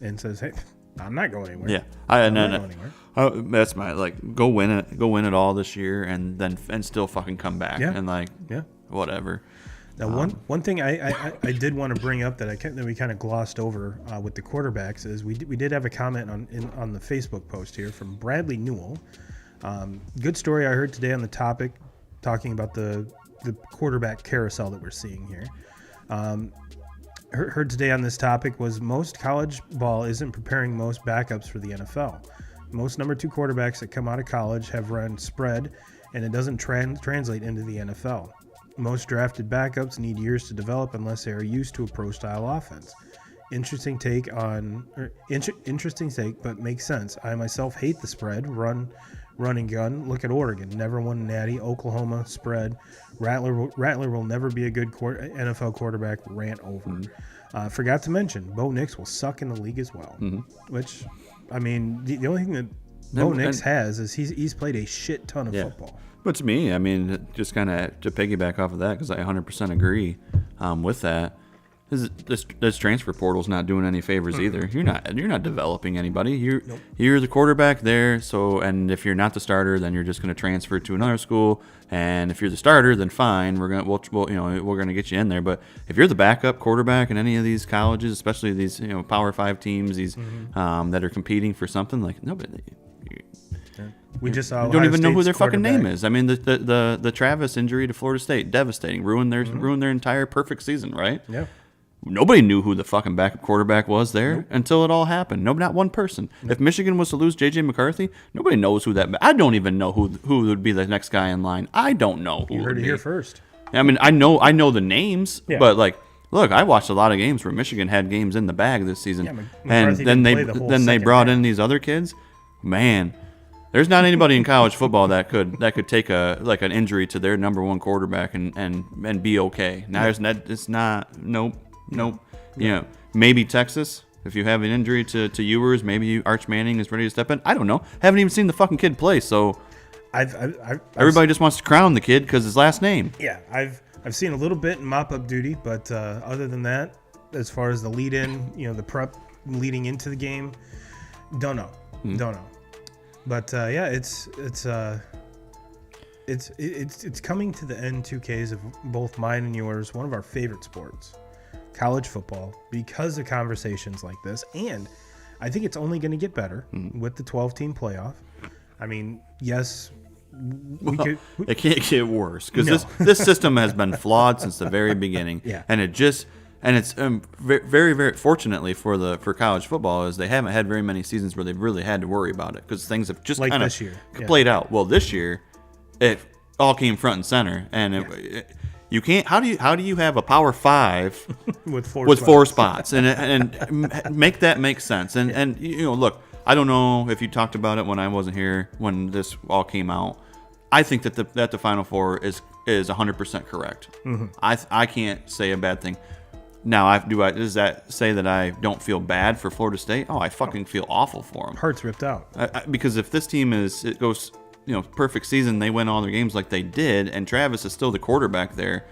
and says, "Hey, I'm not going anywhere."
Yeah,
I'm not going anywhere.
That's my go win it all this year, and still fucking come back whatever.
Now one thing I did want to bring up that we kind of glossed over with the quarterbacks is we did have a comment on the Facebook post here from Bradley Newell. Good story I heard today on the topic, talking about the quarterback carousel that we're seeing here. Heard today on this topic was most college ball isn't preparing most backups for the NFL. Most number 2 quarterbacks that come out of college have run spread, and it doesn't translate into the NFL. Most drafted backups need years to develop unless they are used to a pro-style offense. interesting take, but makes sense. I myself hate the spread. Run and gun. Look at Oregon. Never won a natty. Oklahoma spread. Rattler will never be a good NFL quarterback. Rant over. Forgot to mention, Bo Nix will suck in the league as well. Which, I mean, the only thing that Bo Nix has is he's played a shit ton of football.
But to me, I mean, just kind of to piggyback off of that, because I 100% agree with that. This transfer portal's not doing any favors either. You're not developing anybody. You're the quarterback there. So, and if you're not the starter, then you're just going to transfer to another school. And if you're the starter, then fine. We're gonna get you in there. But if you're the backup quarterback in any of these colleges, especially these Power 5 teams, these that are competing for something, like nobody.
We just saw
you don't even know who their fucking name is. I mean, the Travis injury to Florida State, devastating, ruined their entire perfect season, right?
Yeah.
Nobody knew who the fucking backup quarterback was there until it all happened. No, not one person. If Michigan was to lose J.J. McCarthy, nobody knows who that. I don't even know who would be the next guy in line. I don't know who.
You heard it here first.
I mean, I know the names, but like, look, I watched a lot of games where Michigan had games in the bag this season, and then they brought in these other kids. Man, there's not anybody in college football that could take an injury to their number one quarterback and be okay. Now it's not. Nope. Maybe Texas. If you have an injury to Ewers, maybe Arch Manning is ready to step in. I don't know. Haven't even seen the fucking kid play. So everybody just wants to crown the kid because his last name.
Yeah, I've seen a little bit in mop-up duty, but other than that, as far as the lead-in, the prep leading into the game, don't know. But it's coming to the end 2Ks of both mine and yours. One of our favorite sports. College football, because of conversations like this, and I think it's only going to get better with the 12-team playoff. I mean, yes,
it can't get worse because this system has been flawed since the very beginning. And it's very, very fortunately for college football is they haven't had very many seasons where they've really had to worry about it because things have just kind of played out. Well, this year it all came front and center, and you can't. How do you have a Power 5
with
four spots and make that make sense? And look, I don't know if you talked about it when I wasn't here when this all came out. I think that the Final Four is 100% correct. I can't say a bad thing. Now, does that say that I don't feel bad for Florida State? Oh, I fucking feel awful for them.
Heart's ripped out.
Because if this team goes. Perfect season, they win all their games like they did, and Travis is still the quarterback there.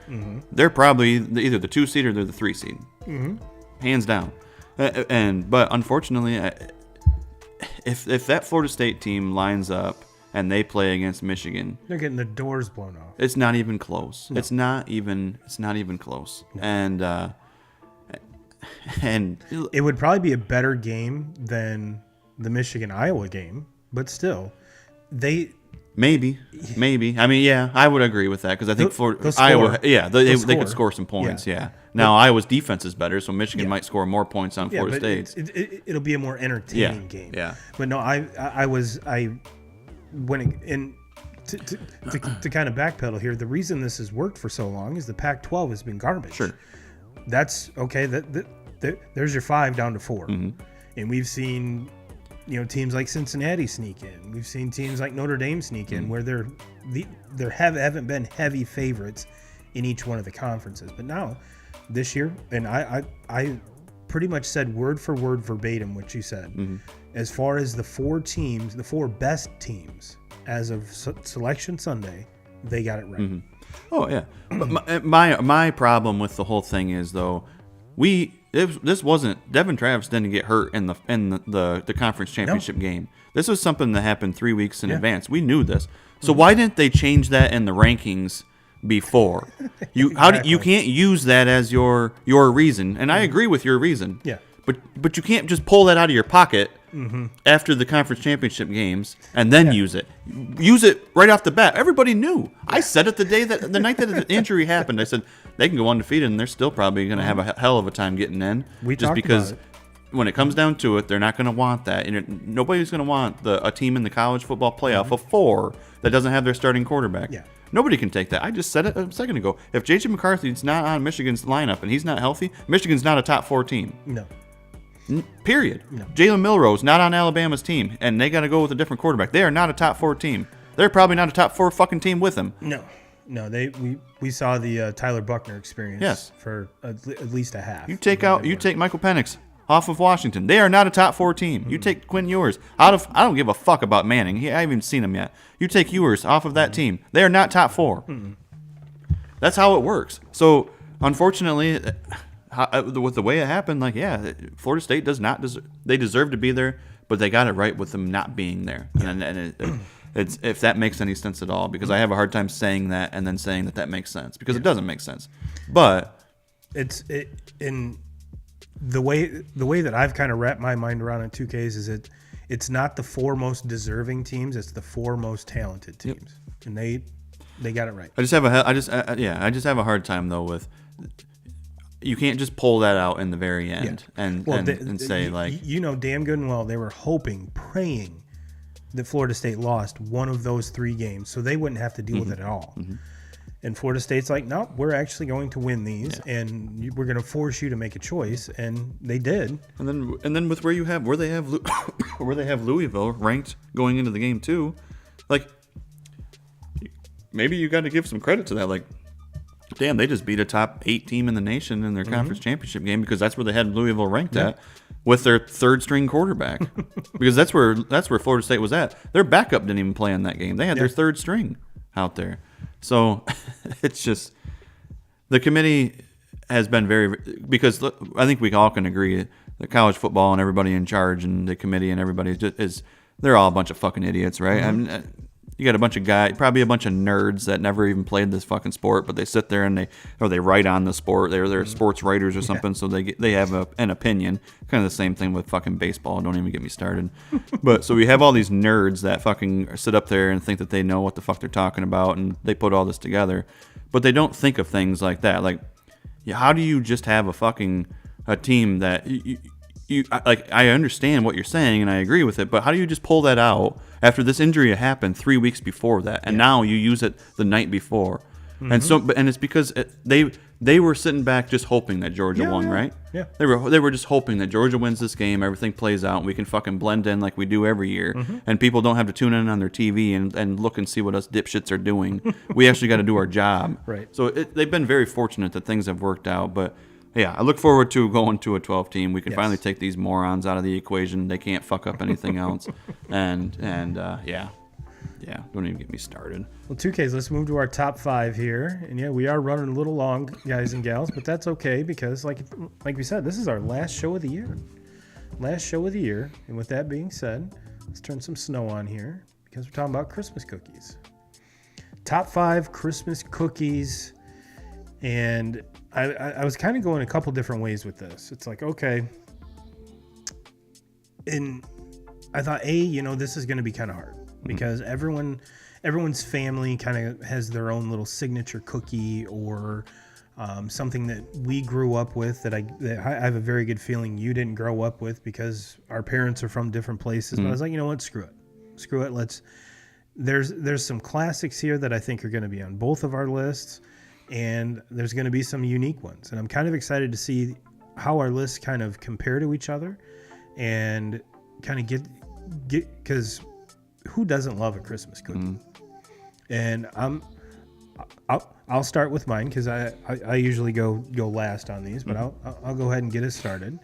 They're probably either the 2 seed or they're the 3 seed, hands down. But unfortunately, if that Florida State team lines up and they play against Michigan,
they're getting the doors blown off.
It's not even close. No. It's not even close. No. And
it would probably be a better game than the Michigan-Iowa game, but still,
Maybe. I mean, yeah, I would agree with that because I think Iowa, they could score some points. Yeah. Now Iowa's defense is better, so Michigan might score more points on Florida State.
It'll be a more entertaining game.
Yeah.
But no, to kind of backpedal here, the reason this has worked for so long is the Pac-12 has been garbage.
Sure.
That's okay. There's your 5 down to 4, and we've seen. Teams like Cincinnati sneak in. We've seen teams like Notre Dame sneak in where there haven't been heavy favorites in each one of the conferences. But now, this year, and I pretty much said word for word verbatim what you said. As far as the 4 best teams as of Selection Sunday, they got it right.
Oh yeah. But my problem with the whole thing is though, this wasn't Devin Travis didn't get hurt in the conference championship game. This was something that happened 3 weeks in advance. We knew this. So why didn't they change that in the rankings before? You can't use that as your reason. And I agree with your reason.
Yeah.
But you can't just pull that out of your pocket after the conference championship games and then use it. Use it right off the bat. Everybody knew. I said it the night that the injury happened. I said they can go undefeated and they're still probably going to have a hell of a time getting in. Just because when it comes down to it, they're not going to want that. And nobody's going to want a team in the college football playoff of 4 that doesn't have their starting quarterback.
Yeah.
Nobody can take that. I just said it a second ago. If J.J. McCarthy's not on Michigan's lineup and he's not healthy, Michigan's not a top 4 team.
No.
Period.
No.
Jalen Milroe's not on Alabama's team, and they got to go with a different quarterback. They are not a top 4 team. They're probably not a top 4 fucking team with him.
No. We saw the Tyler Buckner experience for at least a half.
You take Michael Penix off of Washington. They are not a top 4 team. You take Quinn Ewers I don't give a fuck about Manning. I haven't even seen him yet. You take Ewers off of that team. They are not top 4. That's how it works. So unfortunately, with the way it happened, Florida State does not deserve. They deserve to be there, but they got it right with them not being there. And it's if that makes any sense at all, because I have a hard time saying that and then saying that makes sense, because it doesn't make sense. But
in the way that I've kind of wrapped my mind around it, 2Ks, is it's not the 4 most deserving teams; it's the 4 most talented teams, and they got it right.
I just have a hard time though with. You can't just pull that out in the very end and say
damn good and well they were praying that Florida State lost one of those 3 games so they wouldn't have to deal with it at all. And Florida State's like, no, we're actually going to win these, and we're going to force you to make a choice, and they did. And
then with where they have Louisville ranked going into the game too, maybe you got to give some credit to that, damn, they just beat a top 8 team in the nation in their conference championship game, because that's where they had Louisville ranked at with their 3rd string quarterback. Because that's where Florida State was at. Their backup didn't even play in that game. They had their 3rd string out there. So it's just the committee has been because look, I think we all can agree that college football and everybody in charge and the committee and everybody they're all a bunch of fucking idiots, right? I mean, you got a bunch of guys, probably a bunch of nerds that never even played this fucking sport, but they sit there and they write on the sport. They're sports writers or something, so they have an opinion. Kind of the same thing with fucking baseball. Don't even get me started. But so we have all these nerds that fucking sit up there and think that they know what the fuck they're talking about, and they put all this together, but they don't think of things like that. How do you just have a team that I understand what you're saying and I agree with it, but how do you just pull that out after this injury happened 3 weeks before that, and now you use it the night before? And it's because they were sitting back just hoping that Georgia won, right?
Yeah.
They were just hoping that Georgia wins this game, everything plays out, and we can fucking blend in like we do every year, and people don't have to tune in on their TV and look and see what us dipshits are doing. We actually got to do our job.
Right.
So they've been very fortunate that things have worked out, but. Yeah, I look forward to going to a 12 team. We can finally take these morons out of the equation. They can't fuck up anything else. And don't even get me started.
Well, 2Ks, let's move to our top 5 here. And we are running a little long, guys and gals, but that's okay because like we said, this is our last show of the year. And with that being said, let's turn some snow on here because we're talking about Christmas cookies. Top 5 Christmas cookies. And I was kind of going a couple different ways with this. It's like, okay. And I thought, this is going to be kind of hard because everyone's family kind of has their own little signature cookie or something that we grew up with that I have a very good feeling you didn't grow up with because our parents are from different places. But I was like, you know what? Screw it. There's some classics here that I think are going to be on both of our lists. And there's going to be some unique ones. And I'm kind of excited to see how our lists kind of compare to each other and kind of get because who doesn't love a Christmas cookie? And I'll start with mine because I usually go last on these, but I'll go ahead and get us started.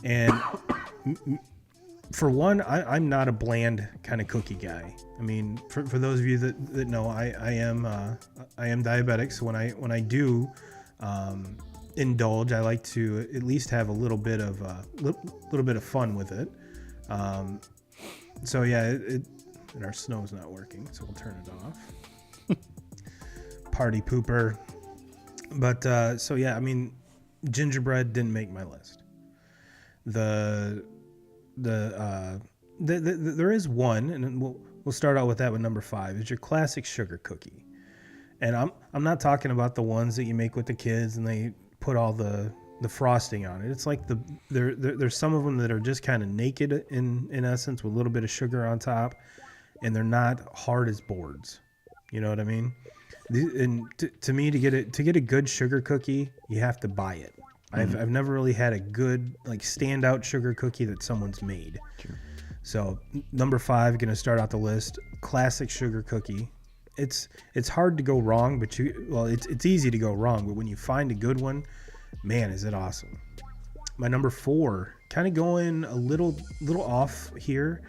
And for one, I'm not a bland kind of cookie guy. I mean, for those of you that know, I am diabetic. So when I do indulge, I like to at least have a little bit of fun with it. And our snow's not working, so we'll turn it off. Party pooper. But I mean, gingerbread didn't make my list. There is one, and we'll start out with that with number 5. Is your classic sugar cookie, and I'm not talking about the ones that you make with the kids and they put all the frosting on it. It's like there's some of them that are just kind of naked in essence with a little bit of sugar on top, and they're not hard as boards. You know what I mean? And to me, to get a good sugar cookie, you have to buy it. I've never really had a good like standout sugar cookie that someone's made.
Sure.
So number 5, going to start out the list, classic sugar cookie. It's hard to go wrong, but it's easy to go wrong, but when you find a good one, man, is it awesome. My number 4, kind of going a little off here.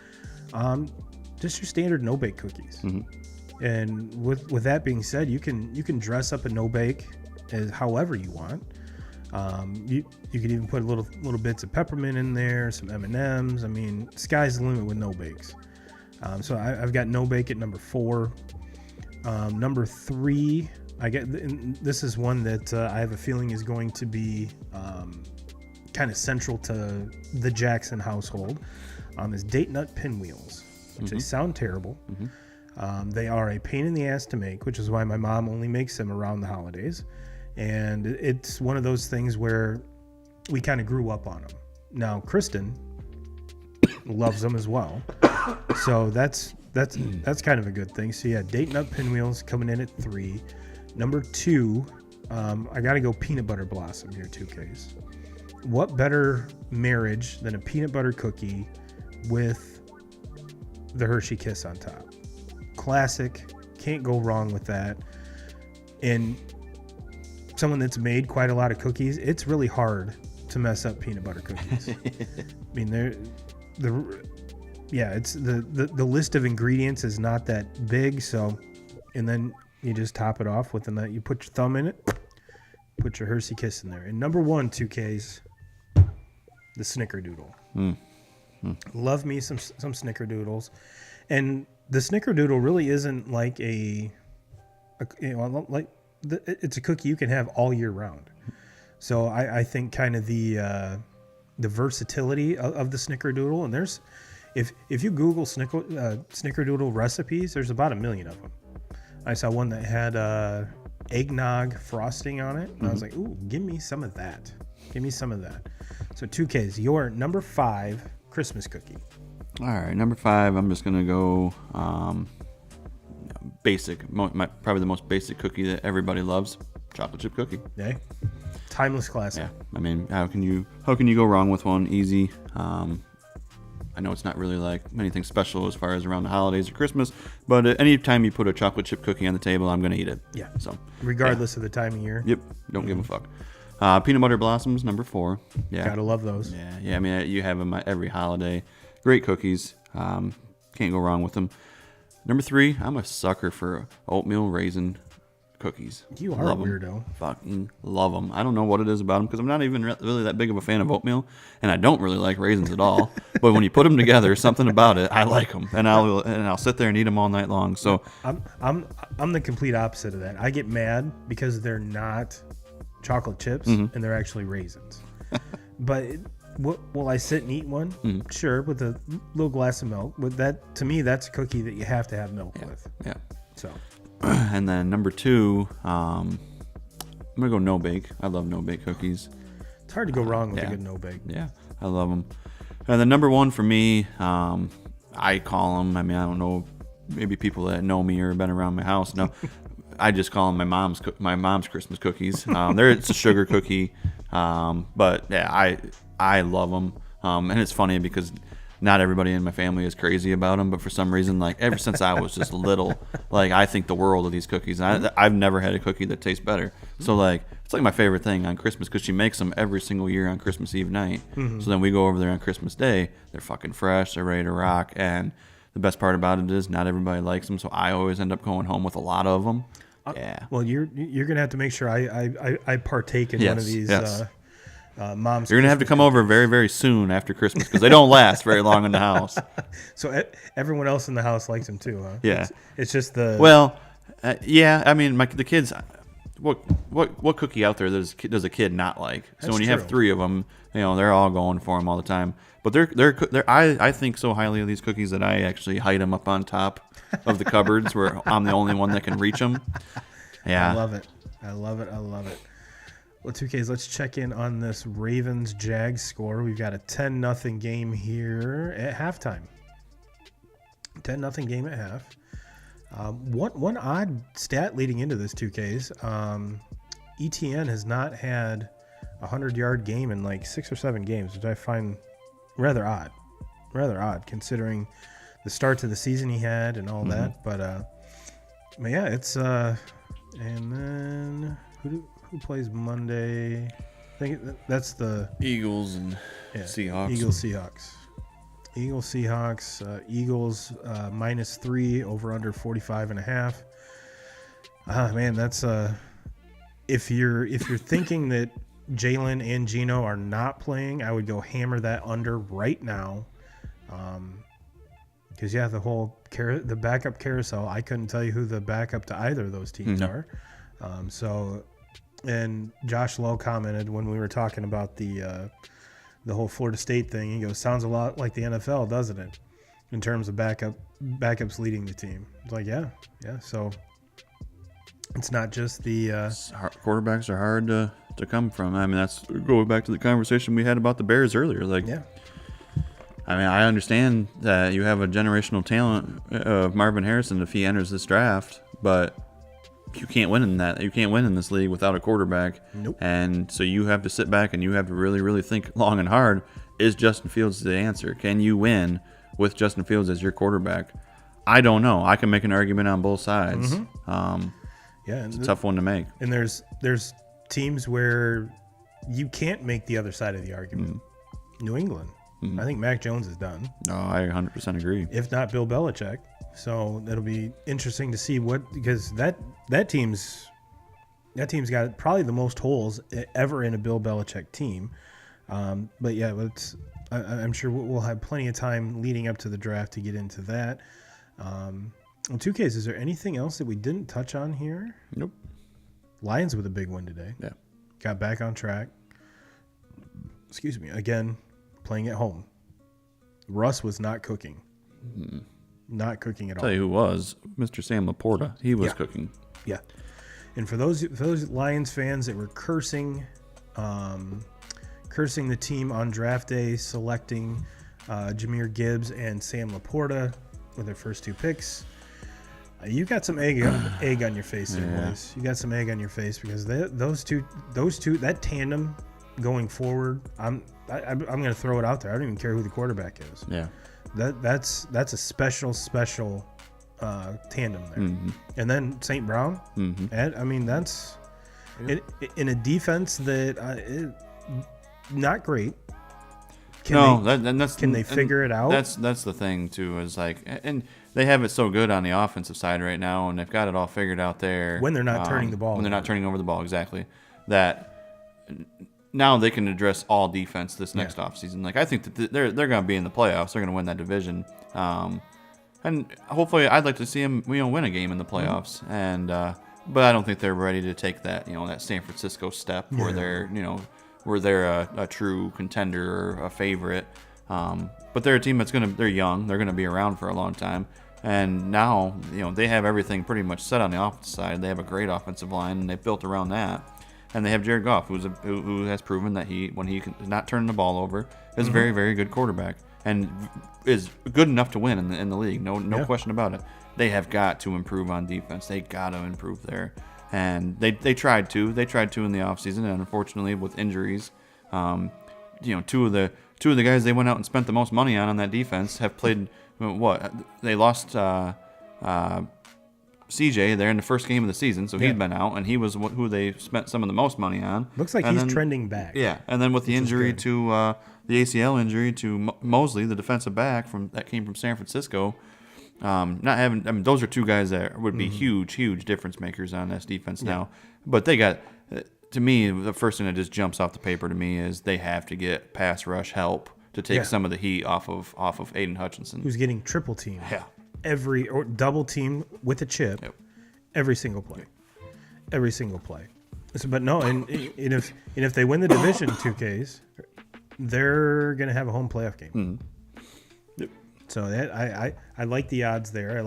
Just your standard no-bake cookies. Mm-hmm. And with that being said, you can dress up a no-bake as however you want. You could even put little bits of peppermint in there, some M&Ms. I mean, sky's the limit with no-bakes. So I've got no-bake at number 4. Number 3, this is one that I have a feeling is going to be kind of central to the Jackson household, is date nut pinwheels. They sound terrible. Mm-hmm. They are a pain in the ass to make, which is why my mom only makes them around the holidays. And it's one of those things where we kind of grew up on them. Now, Kristen loves them as well. So that's kind of a good thing. So yeah, date nut pinwheels coming in at 3. Number 2, I got to go peanut butter blossom here, 2Ks. What better marriage than a peanut butter cookie with the Hershey Kiss on top? Classic. Can't go wrong with that. And someone that's made quite a lot of cookies, it's really hard to mess up peanut butter cookies. I mean, it's the list of ingredients is not that big. So, and then you just top it off with you put your thumb in it, put your Hershey Kiss in there. And number 1, 2Ks, the Snickerdoodle. Love me some Snickerdoodles. And the Snickerdoodle really isn't like it's a cookie you can have all year round. So I think kind of the versatility of the Snickerdoodle, and there's if you Google Snickerdoodle recipes, there's about 1 million of them. I saw one that had eggnog frosting on it, and I was like, ooh, give me some of that. So 2Ks, your number 5 Christmas cookie.
All right, number 5, I'm just gonna go basic, probably the most basic cookie that everybody loves, chocolate chip cookie.
Yeah, timeless classic.
Yeah, I mean, how can you go wrong with one? Easy. I know it's not really like anything special as far as around the holidays or Christmas, but anytime you put a chocolate chip cookie on the table, I'm gonna eat it.
Yeah.
So
regardless of the time of year.
Yep. Don't give a fuck. Peanut butter blossoms, number 4. Yeah.
Gotta love those.
Yeah. I mean, you have them every holiday. Great cookies. Can't go wrong with them. Number 3, I'm a sucker for oatmeal raisin cookies.
You are a weirdo.
Fucking love them. I don't know what it is about them because I'm not even really that big of a fan of oatmeal, and I don't really like raisins at all. But when you put them together, something about it, I like them, and I'll sit there and eat them all night long. So
I'm the complete opposite of that. I get mad because they're not chocolate chips and they're actually raisins. But will I sit and eat one? Sure, with a little glass of milk. But that, to me, that's a cookie that you have to have milk with.
Yeah.
So.
And then number 2, I'm gonna go no bake. I love no bake cookies.
It's hard to go wrong with a good no bake.
Yeah, I love them. And then number 1 for me, I call them. I mean, I don't know. Maybe people that know me or have been around my house know. I just call them my mom's Christmas cookies. It's a sugar cookie, but yeah, I love them. And it's funny because not everybody in my family is crazy about them, but for some reason, like ever since I was just little, like I think the world of these cookies. And I've never had a cookie that tastes better. So like it's like my favorite thing on Christmas because she makes them every single year on Christmas Eve night. So then we go over there on Christmas Day. They're fucking fresh. They're ready to rock. And the best part about it is not everybody likes them, so I always end up going home with a lot of them. Yeah.
Well, you're gonna have to make sure I partake in one of these.
Yes.
Mom's.
You're gonna have to come over very, very soon after Christmas because they don't last very long in the house.
So everyone else in the house likes them too, huh?
Yeah.
It's just the.
Well, yeah. I mean, the kids. What cookie out there does a kid not like? So when you have 3 of them, they're all going for them all the time. But they're I think so highly of these cookies that I actually hide them up on top of the cupboards where I'm the only one that can reach them. Yeah.
I love it. Well, 2Ks, let's check in on this Ravens-Jags score. We've got a 10-0 game here at halftime. 10-0 game at half. One odd stat leading into this 2Ks. ETN has not had 100-yard game in like 6 or 7 games, which I find rather odd. Rather odd considering the start to the season he had and all that. But yeah, it's and then who plays Monday? I think that's the
Eagles and Seahawks.
Eagles, Seahawks. Eagles -3 over under 45.5. Man, that's if you're thinking that Jalen and Geno are not playing, I would go hammer that under right now. Because the whole the backup carousel, I couldn't tell you who the backup to either of those teams are. And Josh Lowe commented when we were talking about the whole Florida State thing. He goes, "Sounds a lot like the NFL, doesn't it? In terms of backups leading the team." It's like, yeah. So it's not just the
quarterbacks are hard to come from. I mean, that's going back to the conversation we had about the Bears earlier. Like, I mean, I understand that you have a generational talent of Marvin Harrison if he enters this draft, but you can't win in that. You can't win in this league without a quarterback.
Nope.
And so you have to sit back and you have to really, really think long and hard. Is Justin Fields the answer? Can you win with Justin Fields as your quarterback? I don't know. I can make an argument on both sides. It's a tough one to make.
And there's teams where you can't make the other side of the argument. New England. I think Mac Jones is done.
No, I 100% agree.
If not Bill Belichick. So it'll be interesting to see because that team's got probably the most holes ever in a Bill Belichick team. But yeah, I'm sure we'll have plenty of time leading up to the draft to get into that. In 2Ks, is there anything else that we didn't touch on here?
Nope.
Lions with a big win today.
Yeah.
Got back on track. Excuse me. Again, playing at home. Russ was not cooking. Not cooking at all.
I'll tell you who was. Mr. Sam Laporta. He was cooking.
Yeah. And for those Lions fans that were cursing the team on draft day, selecting Jahmyr Gibbs and Sam Laporta with their first 2 picks, you got some egg on your face there, boys. You got some egg on your face because those two, that tandem going forward, I'm going to throw it out there. I don't even care who the quarterback is.
Yeah.
That's a special tandem there. And then St. Brown. I mean, that's in a defense that not great. Can they figure it out?
That's the thing too. Is like, and they have it so good on the offensive side right now, and they've got it all figured out there.
When they're not turning the ball.
When they're not turning over the ball, exactly. That now they can address all defense this next offseason. Like, I think that they're going to be in the playoffs. They're going to win that division. And hopefully, I'd like to see them win a game in the playoffs. And but I don't think they're ready to take that that San Francisco step where they're a true contender or a favorite. But they're a team they're young. They're going to be around for a long time. And now, they have everything pretty much set on the offensive side. They have a great offensive line, and they've built around that. And they have Jared Goff, who has proven that when he is not turning the ball over, is a very, very good quarterback and is good enough to win in the league. No question about it. They have got to improve on defense. They got to improve there. And they tried to. They tried to in the offseason, and unfortunately with injuries, two of the guys they went out and spent the most money on that defense have played they lost CJ there in the first game of the season, so he'd been out, and he was who they spent some of the most money on.
Looks like he's trending back.
Yeah, and then with the injury to the ACL injury to Mosley, the defensive back that came from San Francisco, those are 2 guys that would be huge difference makers on this defense now. But they got, to me, the first thing that just jumps off the paper to me is they have to get pass rush help to take some of the heat off of Aiden Hutchinson,
who's getting triple teamed.
Yeah.
Or double team with a chip, every single play. So, but no, and if they win the division 2Ks, they're gonna have a home playoff game.
Yep.
So I like the odds there.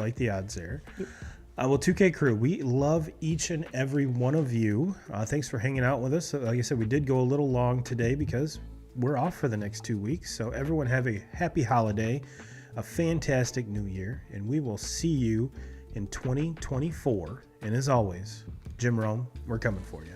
Well, 2K crew, we love each and every one of you. Thanks for hanging out with us. Like I said, we did go a little long today because we're off for the next 2 weeks. So everyone have a happy holiday, a fantastic new year, and we will see you in 2024. And as always, Jim Rome, we're coming for you.